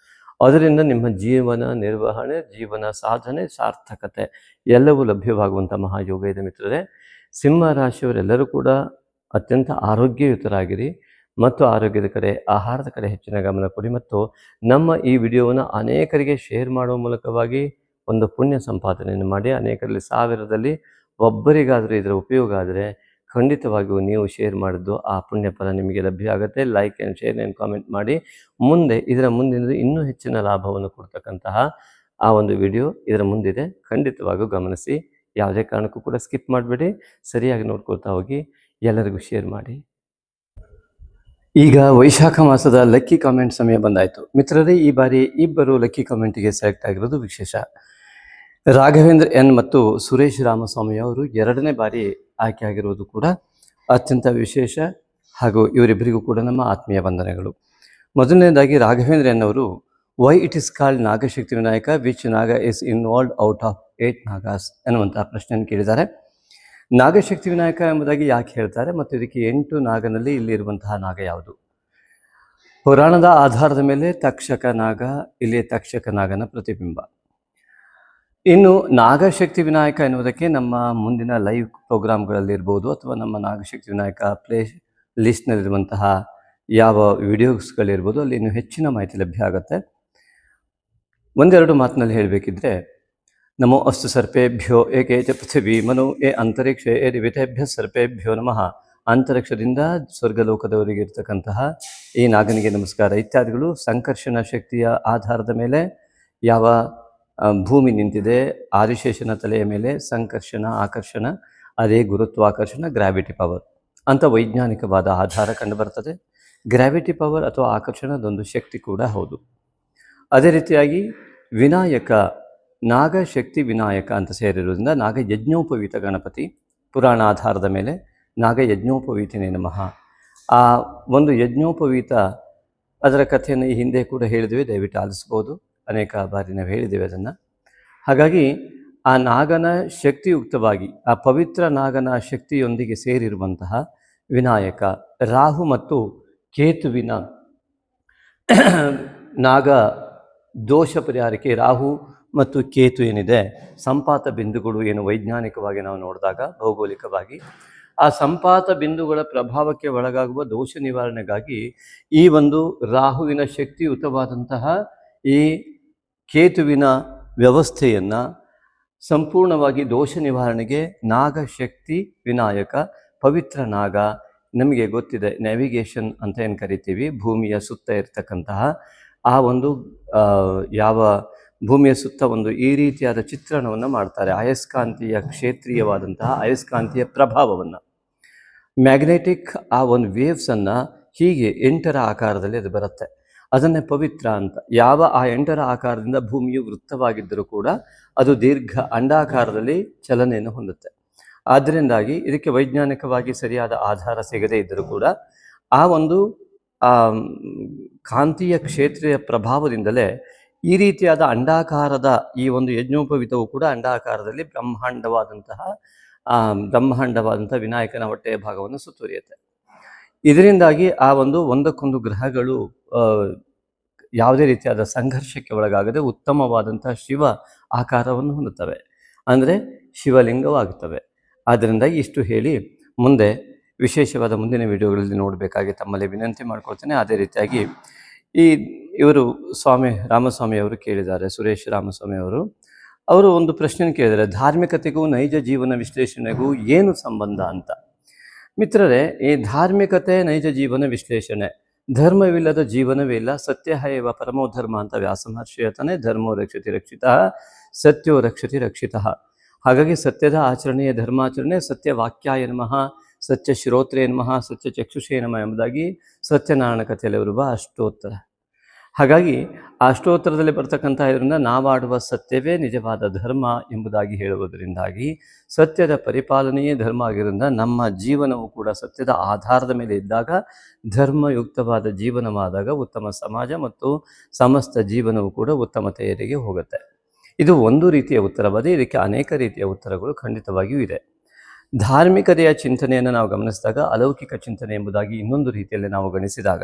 ಅದರಿಂದ ನಿಮ್ಮ ಜೀವನ ನಿರ್ವಹಣೆ, ಜೀವನ ಸಾಧನೆ, ಸಾರ್ಥಕತೆ ಎಲ್ಲವೂ ಲಭ್ಯವಾಗುವಂಥ ಮಹಾಯೋಗ ಇದೆ ಮಿತ್ರರೇ. ಸಿಂಹ ರಾಶಿಯವರೆಲ್ಲರೂ ಕೂಡ ಅತ್ಯಂತ ಆರೋಗ್ಯಯುತರಾಗಿರಿ ಮತ್ತು ಆರೋಗ್ಯದ ಕಡೆ, ಆಹಾರದ ಕಡೆ ಹೆಚ್ಚಿನ ಗಮನ ಕೊಡಿ. ಮತ್ತು ನಮ್ಮ ಈ ವಿಡಿಯೋವನ್ನು ಅನೇಕರಿಗೆ ಶೇರ್ ಮಾಡುವ ಮೂಲಕವಾಗಿ ಒಂದು ಪುಣ್ಯ ಸಂಪಾದನೆಯನ್ನು ಮಾಡಿ, ಅನೇಕರಲ್ಲಿ 1000ರಲ್ಲಿ ಒಬ್ಬರಿಗಾದರೂ ಇದರ ಉಪಯೋಗ ಆದರೆ ಖಂಡಿತವಾಗಿಯೂ ನೀವು ಶೇರ್ ಮಾಡಿದ್ದು ಆ ಪುಣ್ಯ ಫಲ ನಿಮಗೆ ಲಭ್ಯ ಆಗುತ್ತೆ. Like and share and comment ಮಾಡಿ. ಮುಂದೆ ಇದರ ಮುಂದಿನದು ಇನ್ನೂ ಹೆಚ್ಚಿನ ಲಾಭವನ್ನು ಕೊಡ್ತಕ್ಕಂತಹ ಆ ಒಂದು ವಿಡಿಯೋ ಇದರ ಮುಂದಿದೆ, ಖಂಡಿತವಾಗಿಯೂ ಗಮನಿಸಿ. ಯಾವುದೇ ಕಾರಣಕ್ಕೂ ಕೂಡ ಸ್ಕಿಪ್ ಮಾಡಬೇಡಿ, ಸರಿಯಾಗಿ ನೋಡ್ಕೊಳ್ತಾ ಹೋಗಿ, ಎಲ್ಲರಿಗೂ ಶೇರ್ ಮಾಡಿ. ಈಗ ವೈಶಾಖ ಮಾಸದ ಲಕ್ಕಿ ಕಾಮೆಂಟ್ ಸಮಯ ಬಂದಾಯಿತು ಮಿತ್ರರೇ. ಈ ಬಾರಿ ಇಬ್ಬರು ಲಕ್ಕಿ ಕಾಮೆಂಟಿಗೆ ಸೆಲೆಕ್ಟ್ ಆಗಿರೋದು ವಿಶೇಷ. ರಾಘವೇಂದ್ರ ಎನ್ ಮತ್ತು ಸುರೇಶ್ ರಾಮಸ್ವಾಮಿ ಅವರು 2ನೇ ಬಾರಿ ಆಯ್ಕೆ ಆಗಿರುವುದು ಕೂಡ ಅತ್ಯಂತ ವಿಶೇಷ. ಹಾಗೂ ಇವರಿಬ್ಬರಿಗೂ ಕೂಡ ನಮ್ಮ ಆತ್ಮೀಯ ವಂದನೆಗಳು. ಮೊದಲನೇದಾಗಿ ರಾಘವೇಂದ್ರ ಎನ್ ಅವರು, why it is called Nagashakti Vinayaka, which naga is involved out of 8 nagas ಎನ್ನುವಂತಹ ಪ್ರಶ್ನೆಯನ್ನು ಕೇಳಿದ್ದಾರೆ. ನಾಗಶಕ್ತಿ ವಿನಾಯಕ ಎಂಬುದಾಗಿ ಯಾಕೆ ಹೇಳ್ತಾರೆ ಮತ್ತು ಇದಕ್ಕೆ 8 ನಾಗನಲ್ಲಿ ಇಲ್ಲಿರುವಂತಹ ನಾಗ ಯಾವುದು? ಪುರಾಣದ ಆಧಾರದ ಮೇಲೆ ತಕ್ಷಕ ನಾಗ, ಇಲ್ಲಿ ತಕ್ಷಕ ನಾಗನ ಪ್ರತಿಬಿಂಬ. ಇನ್ನು ನಾಗಶಕ್ತಿ ವಿನಾಯಕ ಎನ್ನುವುದಕ್ಕೆ ನಮ್ಮ ಮುಂದಿನ ಲೈವ್ ಪ್ರೋಗ್ರಾಮ್ಗಳಲ್ಲಿರ್ಬೋದು ಅಥವಾ ನಮ್ಮ ನಾಗಶಕ್ತಿ ವಿನಾಯಕ ಪ್ಲೇ ಲಿಸ್ಟ್ನಲ್ಲಿರುವಂತಹ ಯಾವ ವಿಡಿಯೋಸ್ಗಳಿರ್ಬೋದು ಅಲ್ಲಿ ಇನ್ನೂ ಹೆಚ್ಚಿನ ಮಾಹಿತಿ ಲಭ್ಯ ಆಗುತ್ತೆ. ಒಂದೆರಡು ಮಾತಿನಲ್ಲಿ ಹೇಳಬೇಕಿದ್ರೆ, ನಮೋ ಅಸ್ತು ಸರ್ಪೇಭ್ಯೋ ಏಕೆ ಚ ಪೃಥಿವಿ ಮನು ಏ ಅಂತರಿಕ್ಷ ಏ ದಿವಿತೇಭ್ಯ ಸರ್ಪೇಭ್ಯೋ ನಮಃ. ಅಂತರಿಕ್ಷದಿಂದ ಸ್ವರ್ಗಲೋಕದವರಿಗೆ ಇರ್ತಕ್ಕಂತಹ ಈ ನಾಗನಿಗೆ ನಮಸ್ಕಾರ ಇತ್ಯಾದಿಗಳು ಸಂಕರ್ಷಣ ಶಕ್ತಿಯ ಆಧಾರದ ಮೇಲೆ ಯಾವ ಭೂಮಿ ನಿಂತಿದೆ, ಆದಿಶೇಷನ ತಲೆಯ ಮೇಲೆ ಸಂಕರ್ಷಣ ಆಕರ್ಷಣ, ಅದೇ ಗುರುತ್ವಾಕರ್ಷಣ, ಗ್ರಾವಿಟಿ ಪವರ್ ಅಂತ ವೈಜ್ಞಾನಿಕವಾದ ಆಧಾರ ಕಂಡುಬರ್ತದೆ. ಗ್ರಾವಿಟಿ ಪವರ್ ಅಥವಾ ಆಕರ್ಷಣ ಅದೊಂದು ಶಕ್ತಿ ಕೂಡ ಹೌದು. ಅದೇ ರೀತಿಯಾಗಿ ವಿನಾಯಕ, ನಾಗಶಕ್ತಿ ವಿನಾಯಕ ಅಂತ ಸೇರಿರೋದ್ರಿಂದ ನಾಗ ಯಜ್ಞೋಪವೀತ ಗಣಪತಿ, ಪುರಾಣ ಆಧಾರದ ಮೇಲೆ ನಾಗ ಯಜ್ಞೋಪವೀತನೇ ನಮಃ. ಆ ಒಂದು ಯಜ್ಞೋಪವೀತ ಅದರ ಕಥೆಯನ್ನು ಈ ಹಿಂದೆ ಕೂಡ ಹೇಳಿದ್ವಿ, ದಯವಿಟ್ಟು ಆಲಿಸ್ಬೋದು. ಅನೇಕ ಬಾರಿ ನಾವು ಹೇಳಿದ್ದೇವೆ ಅದನ್ನು. ಹಾಗಾಗಿ ಆ ನಾಗನ ಶಕ್ತಿಯುಕ್ತವಾಗಿ, ಆ ಪವಿತ್ರ ನಾಗನ ಶಕ್ತಿಯೊಂದಿಗೆ ಸೇರಿರುವಂತಹ ವಿನಾಯಕ, ರಾಹು ಮತ್ತು ಕೇತುವಿನ ನಾಗ ದೋಷ ಪರಿಹಾರಕ್ಕೆ ರಾಹು ಮತ್ತು ಕೇತು ಏನಿದೆ ಸಂಪಾತ ಬಿಂದುಗಳು, ಏನು ವೈಜ್ಞಾನಿಕವಾಗಿ ನಾವು ನೋಡಿದಾಗ ಭೌಗೋಳಿಕವಾಗಿ ಆ ಸಂಪಾತ ಬಿಂದುಗಳ ಪ್ರಭಾವಕ್ಕೆ ಒಳಗಾಗುವ ದೋಷ ನಿವಾರಣೆಗಾಗಿ ಈ ಒಂದು ರಾಹುವಿನ ಶಕ್ತಿಯುತವಾದಂತಹ ಈ ಕೇತುವಿನ ವ್ಯವಸ್ಥೆಯನ್ನು ಸಂಪೂರ್ಣವಾಗಿ ದೋಷ ನಿವಾರಣೆಗೆ ನಾಗಶಕ್ತಿ ವಿನಾಯಕ, ಪವಿತ್ರ ನಾಗ, ನಮಗೆ ಗೊತ್ತಿದೆ ನ್ಯಾವಿಗೇಷನ್ ಅಂತ ಏನು ಕರಿತೀವಿ, ಭೂಮಿಯ ಸುತ್ತ ಇರ್ತಕ್ಕಂತಹ ಆ ಒಂದು ಯಾವ ಭೂಮಿಯ ಸುತ್ತ ಒಂದು ಈ ರೀತಿಯಾದ ಚಿತ್ರಣವನ್ನು ಮಾಡ್ತಾರೆ. ಅಯಸ್ಕಾಂತೀಯ ಕ್ಷೇತ್ರೀಯವಾದಂತಹ ಅಯಸ್ಕಾಂತೀಯ ಪ್ರಭಾವವನ್ನು, ಮ್ಯಾಗ್ನೆಟಿಕ್ ಆ ಒಂದು ವೇವ್ಸನ್ನು ಹೀಗೆ 8ರ ಆಕಾರದಲ್ಲಿ ಅದು ಬರುತ್ತೆ. ಅದನ್ನೇ ಪವಿತ್ರ ಅಂತ. ಯಾವ ಆ 8ರ ಆಕಾರದಿಂದ ಭೂಮಿಯು ವೃತ್ತವಾಗಿದ್ದರೂ ಕೂಡ ಅದು ದೀರ್ಘ ಅಂಡಾಕಾರದಲ್ಲಿ ಚಲನೆಯನ್ನು ಹೊಂದುತ್ತೆ. ಆದ್ದರಿಂದಾಗಿ ಇದಕ್ಕೆ ವೈಜ್ಞಾನಿಕವಾಗಿ ಸರಿಯಾದ ಆಧಾರ ಸಿಗದೇ ಇದ್ದರೂ ಕೂಡ ಆ ಒಂದು ಕಾಂತೀಯ ಕ್ಷೇತ್ರೀಯ ಪ್ರಭಾವದಿಂದಲೇ ಈ ರೀತಿಯಾದ ಅಂಡಾಕಾರದ ಈ ಒಂದು ಯಜ್ಞೋಪವೀತವು ಕೂಡ ಅಂಡಾಕಾರದಲ್ಲಿ ಬ್ರಹ್ಮಾಂಡವಾದಂತಹ ಆ ಬ್ರಹ್ಮಾಂಡವಾದಂಥ ವಿನಾಯಕನ ಹೊಟ್ಟೆಯ ಭಾಗವನ್ನು ಸುತ್ತುವರಿಯುತ್ತೆ. ಇದರಿಂದಾಗಿ ಆ ಒಂದಕ್ಕೊಂದು ಗ್ರಹಗಳು ಯಾವುದೇ ರೀತಿಯಾದ ಸಂಘರ್ಷಕ್ಕೆ ಒಳಗಾಗದೆ ಉತ್ತಮವಾದಂತಹ ಶಿವ ಆಕಾರವನ್ನು ಹೊಂದುತ್ತವೆ, ಅಂದರೆ ಶಿವಲಿಂಗವಾಗುತ್ತವೆ. ಆದ್ದರಿಂದ ಇಷ್ಟು ಹೇಳಿ ಮುಂದೆ ವಿಶೇಷವಾದ ಮುಂದಿನ ವಿಡಿಯೋಗಳಲ್ಲಿ ನೋಡಬೇಕಾಗಿ ತಮ್ಮಲ್ಲಿ ವಿನಂತಿ ಮಾಡ್ಕೊಳ್ತೇನೆ. ಅದೇ ರೀತಿಯಾಗಿ ಇವರು ರಾಮಸ್ವಾಮಿ ಅವರು ಕೇಳಿದ್ದಾರೆ, ಸುರೇಶ್ ರಾಮಸ್ವಾಮಿ ಅವರು ಒಂದು ಪ್ರಶ್ನೆ ಕೇಳಿದ್ದಾರೆ, ಧಾರ್ಮಿಕತೆಗೂ ನೈಜ ಜೀವನ ವಿಶ್ಲೇಷಣೆಗೂ ಏನು ಸಂಬಂಧ ಅಂತ. ಮಿತ್ರರೇ, ಈ ಧಾರ್ಮಿಕತೆ ನೈಜ ಜೀವನ ವಿಶ್ಲೇಷಣೆ, ಧರ್ಮವಿಲ್ಲದ ಜೀವನವೇ ಇಲ್ಲ, ಸತ್ಯ ಹೈವ ಪರಮೋ ಧರ್ಮ ಅಂತ ವ್ಯಾಸ ಮಹರ್ಷಿ ಹೇಳ್ತಾನೆ. ಧರ್ಮೋ ರಕ್ಷತಿ ರಕ್ಷಿತ, ಸತ್ಯೋ ರಕ್ಷತಿ ರಕ್ಷಿತ. ಹಾಗಾಗಿ ಸತ್ಯದ ಆಚರಣೆಯ ಧರ್ಮಾಚರಣೆ, ಸತ್ಯ ವಾಕ್ಯಾಯ ನಮಃ, ಸತ್ಯ ಶ್ರೋತ್ರೇ ನಮಃ, ಸತ್ಯ ಚಕ್ಷುಷೇ ನಮಃ ಎಂಬುದಾಗಿ ಸತ್ಯನಾರಾಯಣ ಕಥೆಯಲ್ಲಿ ಬರುವ ಅಷ್ಟೋತ್ತರ. ಹಾಗಾಗಿ ಆ ಅಷ್ಟೋತ್ತರದಲ್ಲಿ ಬರ್ತಕ್ಕಂಥ ಇದರಿಂದ ನಾವಾಡುವ ಸತ್ಯವೇ ನಿಜವಾದ ಧರ್ಮ ಎಂಬುದಾಗಿ ಹೇಳುವುದರಿಂದಾಗಿ ಸತ್ಯದ ಪರಿಪಾಲನೆಯೇ ಧರ್ಮ ಆಗಿರೋದ್ರಿಂದ ನಮ್ಮ ಜೀವನವು ಕೂಡ ಸತ್ಯದ ಆಧಾರದ ಮೇಲೆ ಇದ್ದಾಗ, ಧರ್ಮಯುಕ್ತವಾದ ಜೀವನವಾದಾಗ ಉತ್ತಮ ಸಮಾಜ ಮತ್ತು ಸಮಸ್ತ ಜೀವನವು ಕೂಡ ಉತ್ತಮತೆಯರಿಗೆ ಹೋಗುತ್ತೆ. ಇದು ಒಂದು ರೀತಿಯ ಉತ್ತರವಾದ. ಇದಕ್ಕೆ ಅನೇಕ ರೀತಿಯ ಉತ್ತರಗಳು ಖಂಡಿತವಾಗಿಯೂ ಇದೆ. ಧಾರ್ಮಿಕತೆಯ ಚಿಂತನೆಯನ್ನು ನಾವು ಗಮನಿಸಿದಾಗ ಅಲೌಕಿಕ ಚಿಂತನೆ ಎಂಬುದಾಗಿ ಇನ್ನೊಂದು ರೀತಿಯಲ್ಲಿ ನಾವು ಗಣಿಸಿದಾಗ,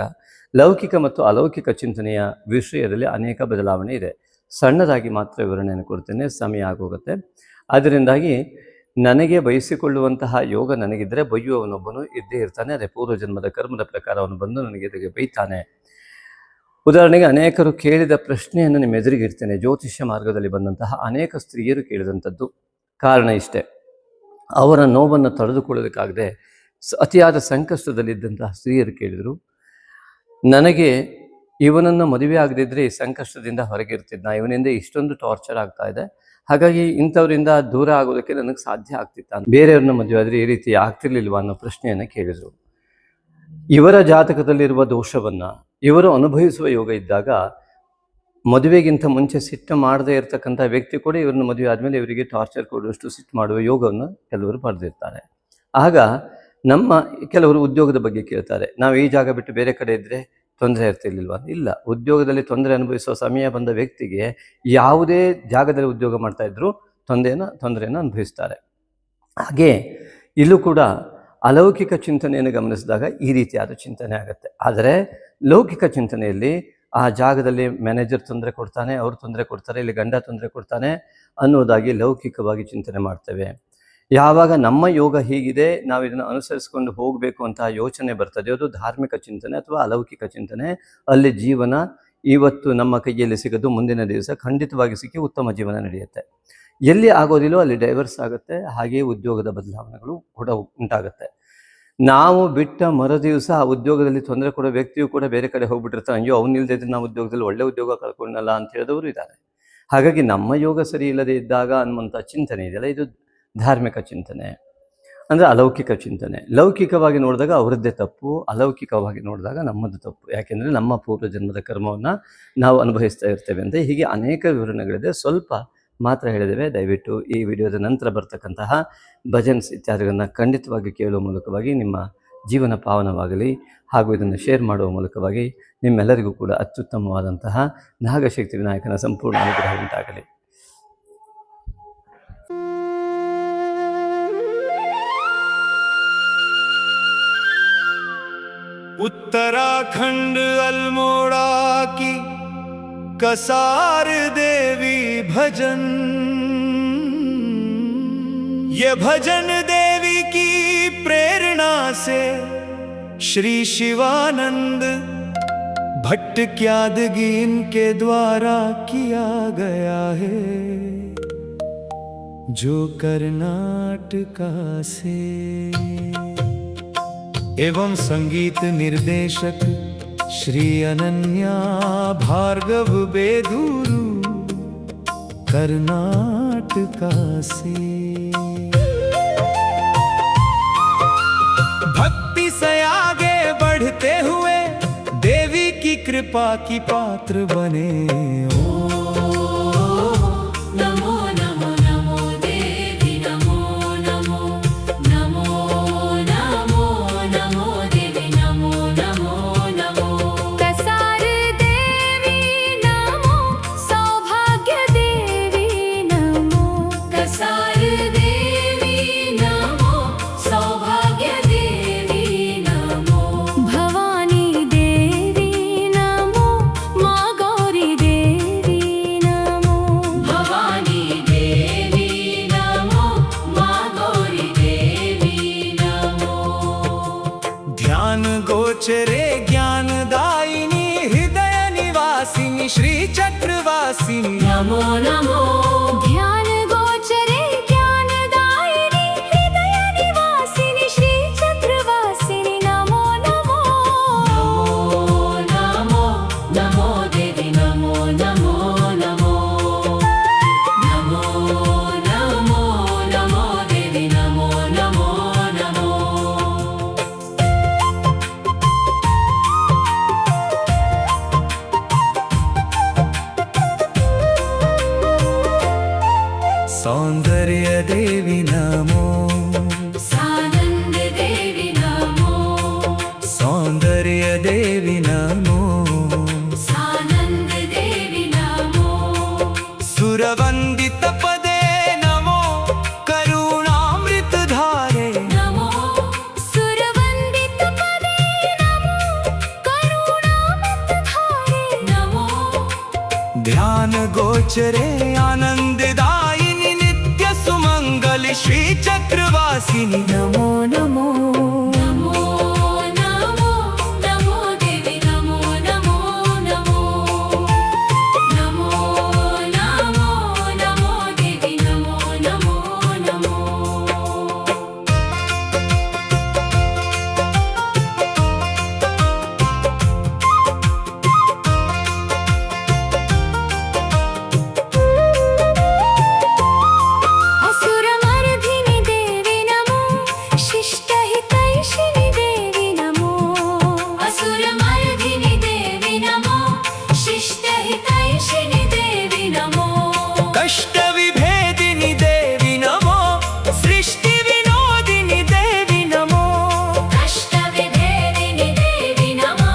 ಲೌಕಿಕ ಮತ್ತು ಅಲೌಕಿಕ ಚಿಂತನೆಯ ವಿಷಯದಲ್ಲಿ ಅನೇಕ ಬದಲಾವಣೆ ಇದೆ. ಸಣ್ಣದಾಗಿ ಮಾತ್ರ ವಿವರಣೆಯನ್ನು ಕೊಡ್ತೇನೆ, ಸಮಯ ಆಗೋಗುತ್ತೆ. ಅದರಿಂದಾಗಿ ನನಗೆ ಬಯಸಿಕೊಳ್ಳುವಂತಹ ಯೋಗ ನನಗಿದ್ದರೆ ಬೈಯುವವನೊಬ್ಬನು ಇದ್ದೇ ಇರ್ತಾನೆ. ಅದೇ ಪೂರ್ವಜನ್ಮದ ಕರ್ಮದ ಪ್ರಕಾರ ಅವನು ಬಂದು ನನಗೆ ಎದುರಿಗೆ ಬೈತಾನೆ. ಉದಾಹರಣೆಗೆ, ಅನೇಕರು ಕೇಳಿದ ಪ್ರಶ್ನೆಯನ್ನು ನಿಮ್ಮ ಎದುರಿಗಿರ್ತೇನೆ. ಜ್ಯೋತಿಷ್ಯ ಮಾರ್ಗದಲ್ಲಿ ಬಂದಂತಹ ಅನೇಕ ಸ್ತ್ರೀಯರು ಕೇಳಿದಂಥದ್ದು. ಕಾರಣ ಇಷ್ಟೇ, ಅವರ ನೋವನ್ನು ತಡೆದುಕೊಳ್ಳೋದಕ್ಕಾಗದೆ ಅತಿಯಾದ ಸಂಕಷ್ಟದಲ್ಲಿದ್ದಂತಹ ಸ್ತ್ರೀಯರು ಕೇಳಿದರು, ನನಗೆ ಇವನನ್ನು ಮದುವೆ ಆಗದಿದ್ದರೆ ಈ ಸಂಕಷ್ಟದಿಂದ ಹೊರಗಿರ್ತಿದ್ದ, ಇವನಿಂದ ಇಷ್ಟೊಂದು ಟಾರ್ಚರ್ ಆಗ್ತಾ ಇದೆ, ಹಾಗಾಗಿ ಇಂಥವರಿಂದ ದೂರ ಆಗೋದಕ್ಕೆ ನನಗೆ ಸಾಧ್ಯ ಆಗ್ತಿತ್ತ, ಬೇರೆಯವ್ರನ್ನ ಮದುವೆ ಆದರೆ ಈ ರೀತಿ ಆಗ್ತಿರ್ಲಿಲ್ವ ಅನ್ನೋ ಪ್ರಶ್ನೆಯನ್ನು ಕೇಳಿದರು. ಇವರ ಜಾತಕದಲ್ಲಿರುವ ದೋಷವನ್ನು ಇವರು ಅನುಭವಿಸುವ ಯೋಗ ಇದ್ದಾಗ, ಮದುವೆಗಿಂತ ಮುಂಚೆ ಸಿಟ್ಟು ಮಾಡದೇ ಇರತಕ್ಕಂಥ ವ್ಯಕ್ತಿ ಕೂಡ ಇವ್ರನ್ನ ಮದುವೆ ಆದಮೇಲೆ ಇವರಿಗೆ ಟಾರ್ಚರ್ ಕೊಡುವಷ್ಟು ಸಿಟ್ಟು ಮಾಡುವ ಯೋಗವನ್ನು ಕೆಲವರು ಪಡೆದಿರ್ತಾರೆ. ಆಗ ಕೆಲವರು ಉದ್ಯೋಗದ ಬಗ್ಗೆ ಕೇಳ್ತಾರೆ, ನಾವು ಈ ಜಾಗ ಬಿಟ್ಟು ಬೇರೆ ಕಡೆ ಇದ್ದರೆ ತೊಂದರೆ ಇರ್ತಿರ್ಲಿಲ್ವ? ಇಲ್ಲ, ಉದ್ಯೋಗದಲ್ಲಿ ತೊಂದರೆ ಅನುಭವಿಸುವ ಸಮಯ ಬಂದ ವ್ಯಕ್ತಿಗೆ ಯಾವುದೇ ಜಾಗದಲ್ಲಿ ಉದ್ಯೋಗ ಮಾಡ್ತಾ ಇದ್ರೂ ತೊಂದರೆಯನ್ನು ಅನುಭವಿಸ್ತಾರೆ. ಹಾಗೆ ಇಲ್ಲೂ ಕೂಡ ಅಲೌಕಿಕ ಚಿಂತನೆಯನ್ನು ಗಮನಿಸಿದಾಗ ಈ ರೀತಿಯಾದ ಚಿಂತನೆ ಆಗುತ್ತೆ. ಆದರೆ ಲೌಕಿಕ ಚಿಂತನೆಯಲ್ಲಿ ಆ ಜಾಗದಲ್ಲಿ ಮ್ಯಾನೇಜರ್ ತೊಂದರೆ ಕೊಡ್ತಾನೆ, ಅವರು ತೊಂದರೆ ಕೊಡ್ತಾರೆ, ಇಲ್ಲಿ ಗಂಡ ತೊಂದರೆ ಕೊಡ್ತಾನೆ ಅನ್ನೋದಾಗಿ ಲೌಕಿಕವಾಗಿ ಚಿಂತನೆ ಮಾಡ್ತೇವೆ. ಯಾವಾಗ ನಮ್ಮ ಯೋಗ ಹೀಗಿದೆ, ನಾವು ಇದನ್ನು ಅನುಸರಿಸಿಕೊಂಡು ಹೋಗಬೇಕು ಅಂತ ಯೋಚನೆ ಬರ್ತದೆ, ಅದು ಧಾರ್ಮಿಕ ಚಿಂತನೆ ಅಥವಾ ಅಲೌಕಿಕ ಚಿಂತನೆ. ಅಲ್ಲಿ ಜೀವನ ಇವತ್ತು ನಮ್ಮ ಕೈಯಲ್ಲಿ ಸಿಗೋದು ಮುಂದಿನ ದಿವಸ ಖಂಡಿತವಾಗಿ ಸಿಕ್ಕಿ ಉತ್ತಮ ಜೀವನ ನಡೆಯುತ್ತೆ. ಎಲ್ಲಿ ಆಗೋದಿಲ್ಲೋ ಅಲ್ಲಿ ಡೈವರ್ಸ್ ಆಗುತ್ತೆ. ಹಾಗೆಯೇ ಉದ್ಯೋಗದ ಬದಲಾವಣೆಗಳು ಕೂಡ ಉಂಟಾಗುತ್ತೆ. ನಾವು ಬಿಟ್ಟ ಮರುದಿವಸ ಆ ಉದ್ಯೋಗದಲ್ಲಿ ತೊಂದರೆ ಕೊಡೋ ವ್ಯಕ್ತಿಯು ಕೂಡ ಬೇರೆ ಕಡೆ ಹೋಗ್ಬಿಟ್ಟಿರ್ತಾನೆ, ಅಯ್ಯೋ ಅವನಿಲ್ಲದೆ ಇದ್ರೆ ನಾವು ಉದ್ಯೋಗದಲ್ಲಿ ಒಳ್ಳೆ ಉದ್ಯೋಗ ಕಳ್ಕೊಂಡಲ್ಲ ಅಂತ ಹೇಳಿದವರು ಇದ್ದಾರೆ. ಹಾಗಾಗಿ ನಮ್ಮ ಯೋಗ ಸರಿ ಇಲ್ಲದೆ ಇದ್ದಾಗ ಅನ್ನುವಂಥ ಚಿಂತನೆ ಇದೆಯಲ್ಲ, ಇದು ಧಾರ್ಮಿಕ ಚಿಂತನೆ, ಅಂದರೆ ಅಲೌಕಿಕ ಚಿಂತನೆ. ಲೌಕಿಕವಾಗಿ ನೋಡಿದಾಗ ಅವರದ್ದೇ ತಪ್ಪು, ಅಲೌಕಿಕವಾಗಿ ನೋಡಿದಾಗ ನಮ್ಮದು ತಪ್ಪು. ಯಾಕೆಂದರೆ ನಮ್ಮ ಪೂರ್ವಜನ್ಮದ ಕರ್ಮವನ್ನು ನಾವು ಅನುಭವಿಸ್ತಾ ಇರ್ತೇವೆ ಅಂತ. ಹೀಗೆ ಅನೇಕ ವಿವರಣೆಗಳಿದೆ, ಸ್ವಲ್ಪ ಮಾತ್ರ ಹೇಳಿದ್ದೇವೆ. ದಯವಿಟ್ಟು ಈ ವಿಡಿಯೋದ ನಂತರ ಬರ್ತಕ್ಕಂತಹ ಭಜನ್ಸ್ ಇತ್ಯಾದಿಗಳನ್ನು ಖಂಡಿತವಾಗಿ ಕೇಳುವ ಮೂಲಕವಾಗಿ ನಿಮ್ಮ ಜೀವನ ಪಾವನವಾಗಲಿ, ಹಾಗೂ ಇದನ್ನು ಶೇರ್ ಮಾಡುವ ಮೂಲಕವಾಗಿ ನಿಮ್ಮೆಲ್ಲರಿಗೂ ಕೂಡ ಅತ್ಯುತ್ತಮವಾದಂತಹ ನಾಗಶಕ್ತಿ ವಿನಾಯಕನ ಸಂಪೂರ್ಣ ಅನುಗ್ರಹ ಉಂಟಾಗಲಿ. उत्तराखंड अल्मोड़ा की कसार देवी भजन, ये भजन देवी की प्रेरणा से श्री शिवानंद भट्ट क्यादगी इनके द्वारा किया गया है, जो कर्नाटका से। एवं संगीत निर्देशक श्री अनन्या भार्गव बेदूरू, कर्नाटका से। भक्ति से आगे बढ़ते हुए देवी की कृपा की पात्र बने। कसार देवी नमो नमो नमो ध्यान गोचरे ज्ञानदायिनी हृदय निवासिनी श्री चक्रवासिनी नमो नमो नमो नमो देवी नमो नमो नमो नमो नमो नमो देवी नमो नमो नमो सौंदर्य देवी नमो सानंद देवी नमो सौंदर्य देवी नमो सानंद देवी नमो सुरवंदित पदे नमो करुणामृत धारे नमो सुरवंदित पदे नमो करुणामृत धारे नमो ध्यान गोचरे आनंददायिनी नित्य सुमंगल श्री चक्रवासिनी नमो नमो नमो नमो नमो देवी नमो नमो नमो नमो नमो नमो देवी नमो नमो नमो असुरमर्दिनि देवी नमो शिष्टहितैषिणि देवी नमो असुरमर्दिनि देवी नमो शिष्टहितैषिणि देवी नमो कष्ट विभेदिनी देवी नमो सृष्टि विनोदिनी देवी नमो कष्टविभेदिनि देवी नमो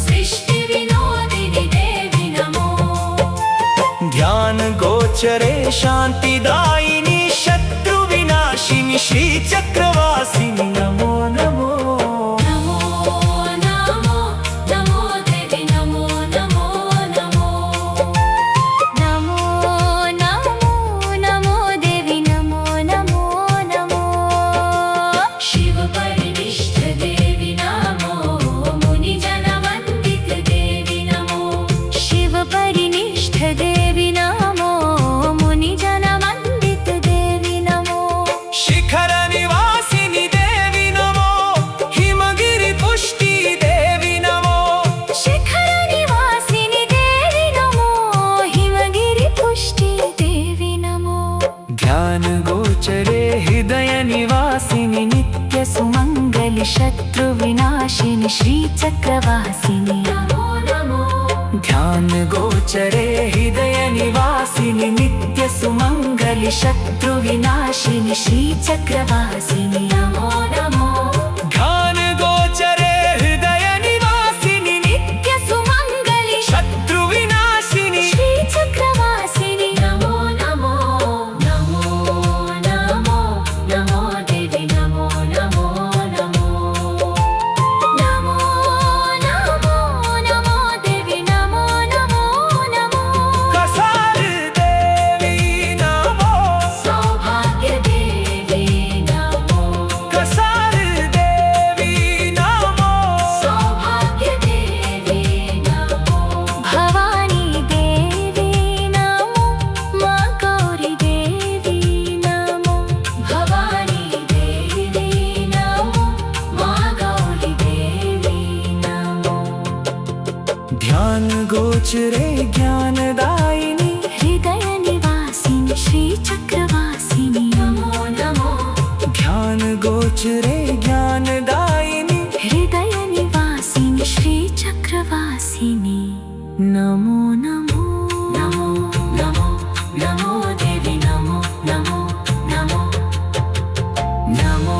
सृष्टिविनोदिनि देवी नमो ध्यान गोचरे शांतिदायिनी शत्रु विनाशिनी श्री चक्रवासिनी नमो नमो नमो नमो नमो देवी नमो नमो नमो नमो नमो नमो देवी नमो नमो नमो शिव परिनिष्ठ देवी नमो मुनिजन वंदित देवी नमो शिव परिनिष्ठ देवी नमो मुनिजन वंदित देवी नमो शिखर निवासिनी देवी नमो हिमगिरि पुष्टि देवी नमो शिखर निवासिनि देवी नमो हिमगिरि पुष्टि देवी नमो ध्यान गोचरे हृदय निवासिनी नित्य सुमंगलि शत्रु विनाशिनि श्री चक्रवासिनि नमो नमो ध्यान गोचरे हृदय निवासिनी नित्य सुमंगलि शत्रु विनाशिनि श्री चक्रवासिनि नमो नमो ध्यान गोचरे हृदय निवासिनी नित्य सुमंगलि शत्रु विनाशिनी श्री चक्रवासिनि नमो नमो नमो नमो नमो देवी नमो नमो नमो नमो नमो नमो देवी नमो नमो नमो कसार देवी नमो सौभाग्य देवी नमो कसार देवी नमो सौभाग्य देवी नमो भवानी देवी नमो माँ गौरी देवी नमो भवानी देवी नमो माँ गौरी देवी नमो ध्यान गोचरे ज्ञानदायिनी हृदय निवासिनी श्री चक्रवासिनी नमो नमो ध्यान गोचरे ज्ञानदायिनी हृदय निवासिनी श्री चक्रवासिनी नमो नमो नमो नमो नमो देवी नमो नमो नमो नमो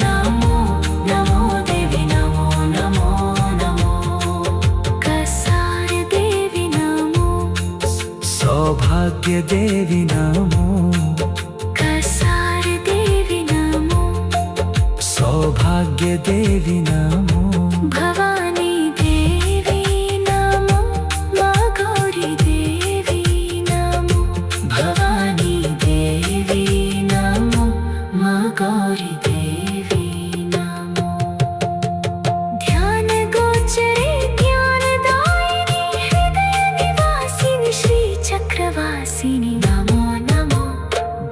नमो नमो देवी नमो नमो नमो कसार देवी नमो सौभाग्य देवी नमो कसार देवी नमो सौभाग्य देवी नमो भवानी देवी नमो माँ गौरी देवी नमो भवानी देवी नमो माँ गौरी देवी नमो ध्यान गोचरे ज्ञानदायिनी हृदय निवासिनी श्री चक्रवासिनी चक्रवासिनी नमो नमो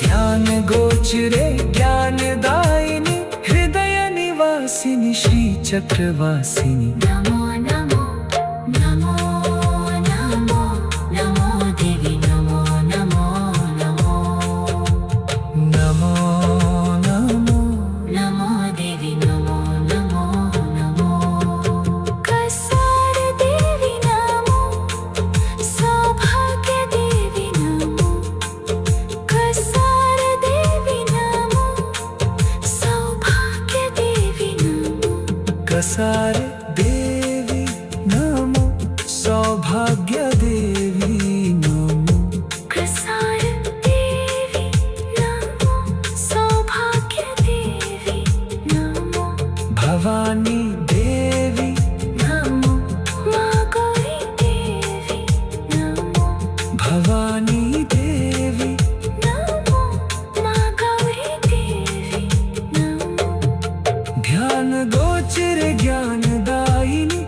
ध्यान गोचरे ज्ञानदायिनी हृदय निवासिनी श्री चक्रवासिनी नमो नमो नमो नमो नमो देवी नमो नमो नमो नमो नमो नमो देवी नमो नमो नमो कसार देवी नमो सौभाग्य देवी नमो कसार देवी नमो सौभाग्य देवी नमो कसार देवी नमो सौभाग्य देवी नमो कसार देवी नमो सौभाग्य देवी नमो भवानी देवी नमो माँ गौरी देवी नमो भवानी देवी नमो माँ गौरी देवी नमो ध्यान गोचर ज्ञानदायिनी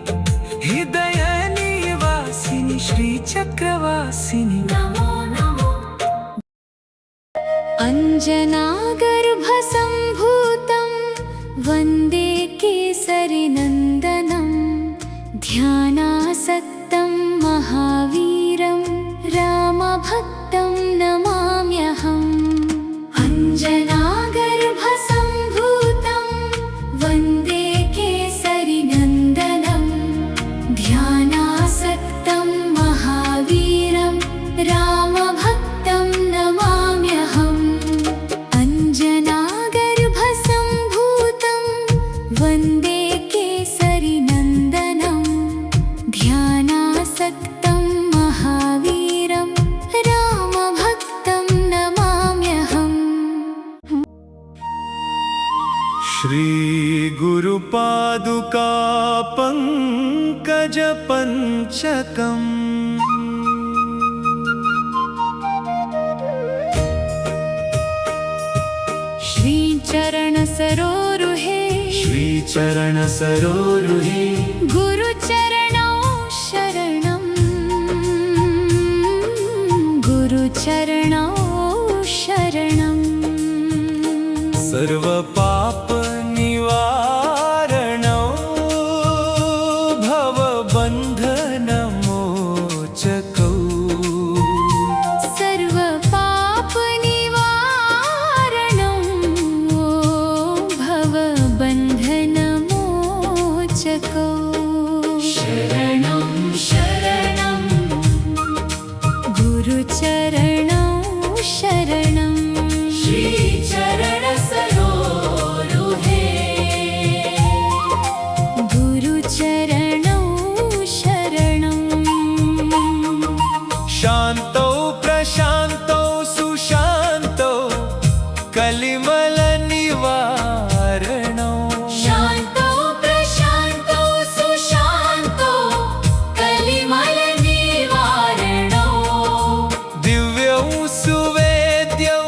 हृदय निवासिनी श्री चक्रवासिनी नमो नमो अञ्जनागर्भसम्भूतं वन्दे केसरिनन्दनं ध्यानासक्तं महावीरं रामभक्तं नमाम्यहम् अञ्जनागर्भसम्भूतं वन्दे केसरिनन्दनं ध्यानासक्तं महावीरं रामभक्तं नमाम्यहम् अञ्जनागर्भसम्भूतं वन्दे केसरिनन्दनं ध्यानासक्तं महावीरं रामभक्तं नमाम्यहम् श्री गुरुपादुका पंकज पंचकम् श्रीचरणसरोरुहे श्रीचरण सरोरुहे गुरुचरणौ शरणं गुरुचरणौ शरणं सर्व पाप निवारणौ भव बंधन मोचकौ सर्वपापनिवारणं भवबन्धनमोचकौ शरणं शरणं गुरुचरणौ शरणं श्रीचरणसरोरुहे गुरुचरणौ शरणं शान्तौ प्रशान्तौ सुशान्तौ कलिमल निवारणौ शान्तौ प्रशान्तौ सुशान्तौ कलिमलनिवारणौ दिव्यौ सुवेद्यौ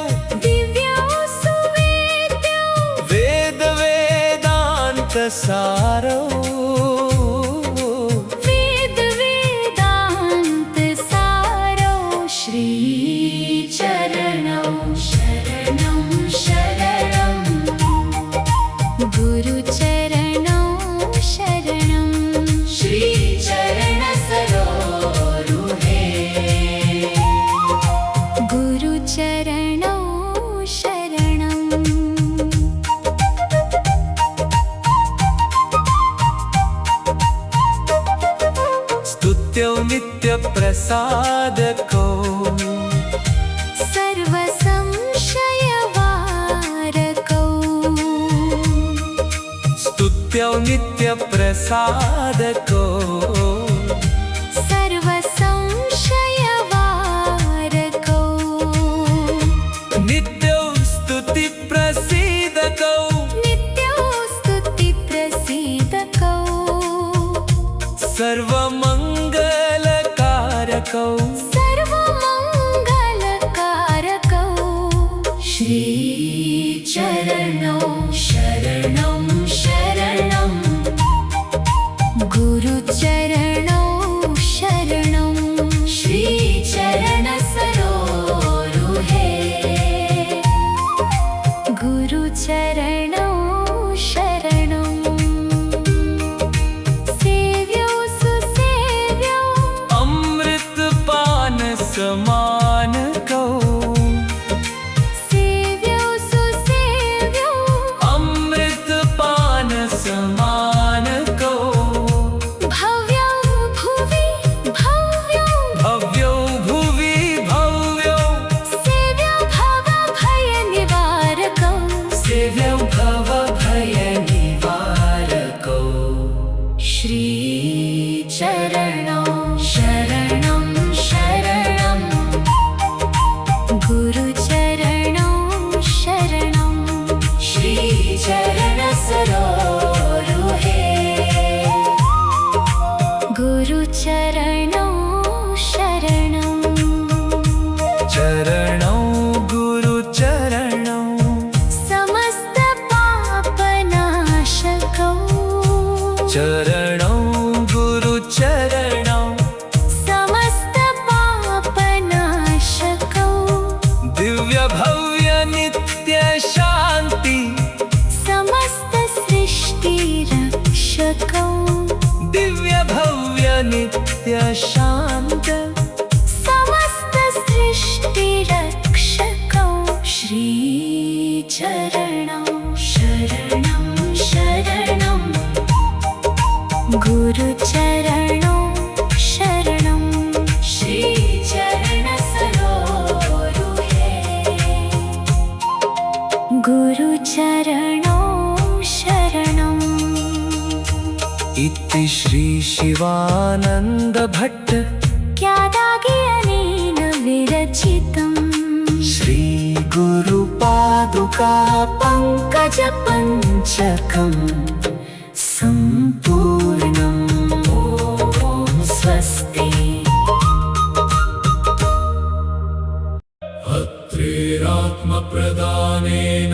दिव्यौ सुवेद्यौ वेद वेदान्त सारौ वेद वेदान्त सारौ श्रीचरणौ शरणं शरणं गुरुचरणौ शरणं श्रीचरणसरोरुहे गुरुचरणौ शरणम् स्तुत्यौ नित्य प्रसादकौ सर्वसंशयवारकौ स्तुत्यौ नित्य प्रसादकौ सर्वसंशयवारकौ नित्यौ स्तुति प्रसीदकौ नित्यौ स्तुतिप्रसीदकौ सर्वमङ्गलकारकौ सर्वमङ्गलकारकौ श्रीचरणौ शरणं शरणं गुरुचरणौ शरणं श्रीचरणसरोरुहे शान्त समस्तसृष्टिरक्षकौ श्रीचरणौ शरणं शरणं गुरुचरणौ शरणं श्रीचरणसरोरुहे गुरुचरणौ शरणम् इति श्री शिवानंद भट्ट ज्ञादाज्ञानेन विरचितम् श्री गुरुपादुका पंकज पंचकम् सम्पूर्णम् ॐ स्वस्ति। अत्रेरात्मप्रदानेन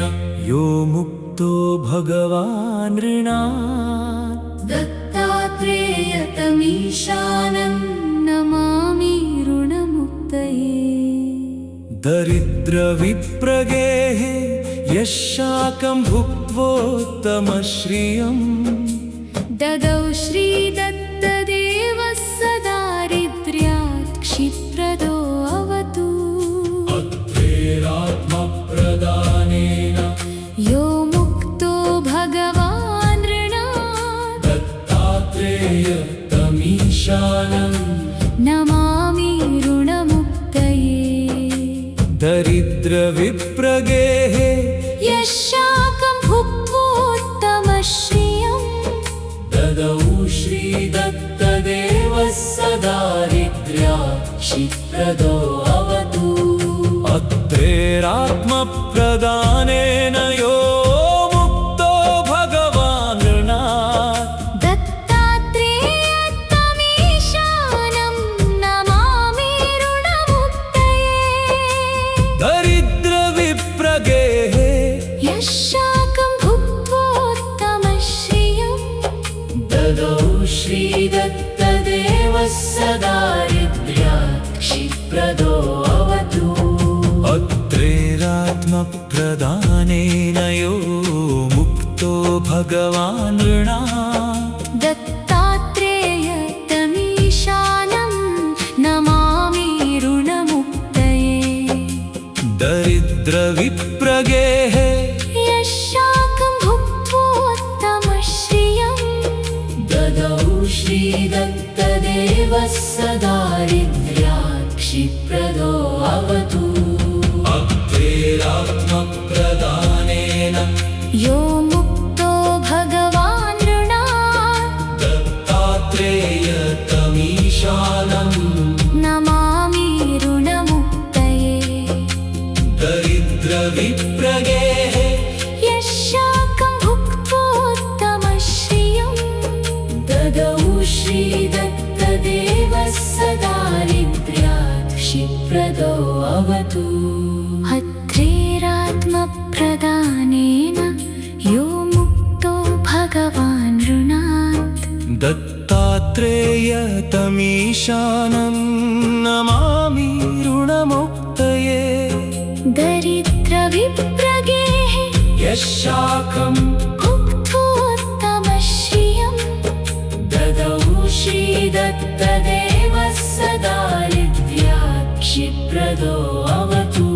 यो मुक्तो भगवान् ऋणात् दत्तात्रेयतमीशानं नमामि ऋणमुक्तये दरिद्रविप्रगेः यशाकं भुक्त्वोत्तमश्रियम् ददौ श्रीदत्तदेवः सदारिद्र्यात् क्षिप्रदो अवतु अत्रेरात्मप्रदानेन यो मुक्तो भगवान् ऋणात् दत्तात्रेयतमीशानं नमामि ऋणमुक्तये दरिद्रविप्रगेः यशाकं भुक्त्वोत्तमश्रियम् ददौ श्रीदत्तदेवः सदारिद्र्यात् क्षिप्रदो अवतु अत्रेरात्मप्रदानेन यो मुक्तो भगवान् ऋणात् दत्तात्रेयतमीशानं नमामि ऋणमुक्तये दरिद्रविप्रगेः यशाकं भुक्त्वोत्तमश्रियम् ददौ श्रीदत्तदेवः सदारिद्र्यात् क्षिप्रदो अवतु अत्रेरात्मप्रदानेन यो मुक्तो भगवान् ऋणात् दत्तात्रेयतमीशानं नमामि ऋणमुक्तये दरिद्रविप्रगेः यशाकं भुक्त्वोत्तमश्रियम् ददौ श्रीदत्तदेवः सदारिद्र्यात् क्षिप्रदो अवतु अत्रेरात्मप्रदानेन यो मुक्तो भगवान् ऋणात् दत्तात्रेयतमीशानं नमामि ऋणमुक्तये दरिद्रविप्रगेः यशाकं भुक्त्वोत्तमश्रियम् ददौ श्रीदत्तदेवः सदारिद्र्यात् क्षिप्रदो अवतु अत्रेरात्मप्रदानेन यो मुक्तो भगवान् ऋणात् दत्तात्रेयतमीशानं नमामि ऋणमुक्तये दरिद्रविप्रगेः यशाकं भुक्त्वोत्तमश्रियम् ददौ श्रीदत्तदेवः सदारिद्र्यात् क्षिप्रदो अवतु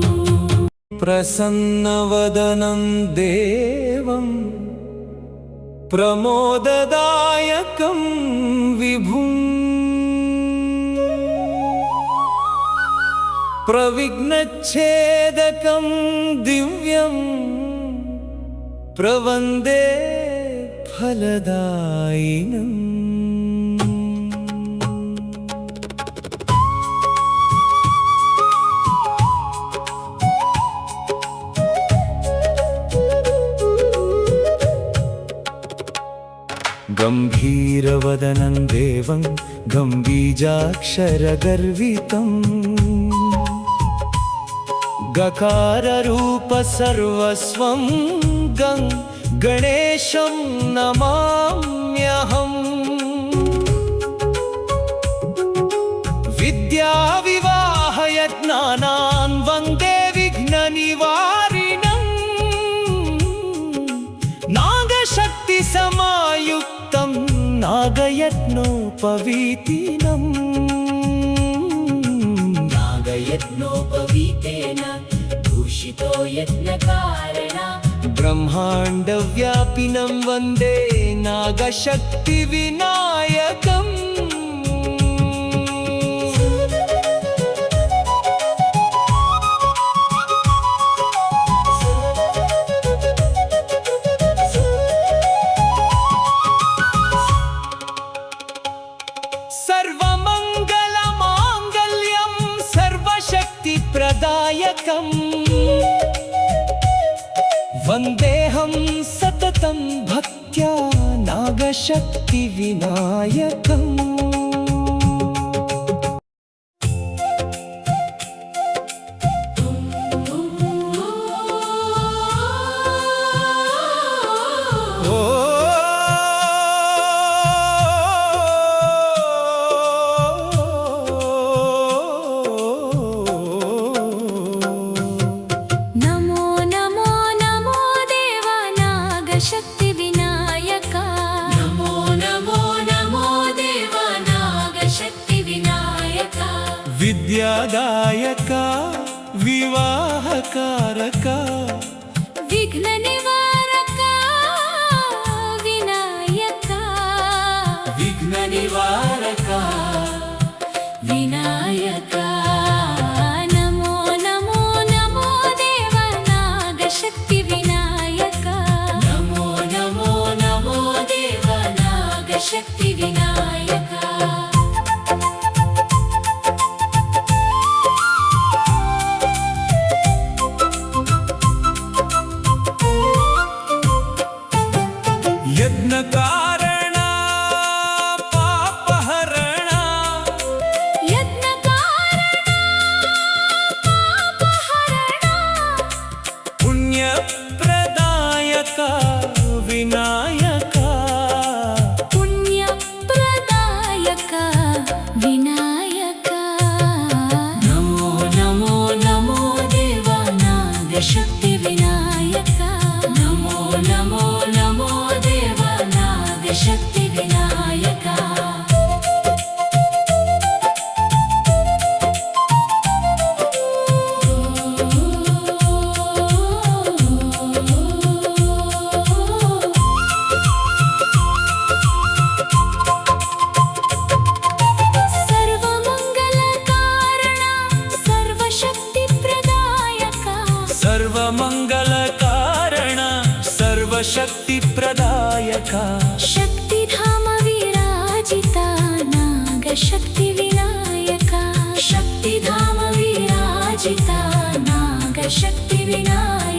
प्रसन्नवदनं देवं प्रमोददायकं विभुम् प्रविघ्नच्छेदकं दिव्यं प्रवन्दे फलदायिनम् गम्भीरवदनं देवं गम्बीजाक्षरगर्वितम् गकाररूप सर्वस्वं गणेशं नमाम्यहम् विद्याविवाहयज्ञानान् वन्दे विघ्ननिवारिणम् नागशक्तिसमायुक्तं नागयज्ञोपवीतिनम् यज्ञोपवीतेन भूषितो यज्ञकारण ब्रह्माण्डव्यापिनं वन्दे नागशक्तिविनायकम् सर्वमङ्गलमाङ्गल्यं सर्वशक्तिप्रदायकम् वन्देऽहं सततं भक्त्या नागशक्तिविनायकम् नमो नमो नमो देव नागशक्तिविनायका नमो नमो नमो देव नागशक्तिविनायका विद्यादायक विवाहकारक विघ्ननिवारका विनायका विघ्ननिवारका विनायका नमो नमो नमो देव नागशक्तिविनायका नमो नमो नमो देव नागशक्तिविनायका यज्ञकारण पापहरण पुण्यप्रदायक विनायक पुण्यप्रदायका विनायका नमो नमो नमो देव नागशक्तिविनायका नमो नमो नमो देव नागशक्तिविनायका सर्वमङ्गलकारण सर्वशक्तिप्रदायक शक्तिधाम विराजिता नागशक्तिविनायका शक्तिधाम विराजिता नागशक्तिविनायका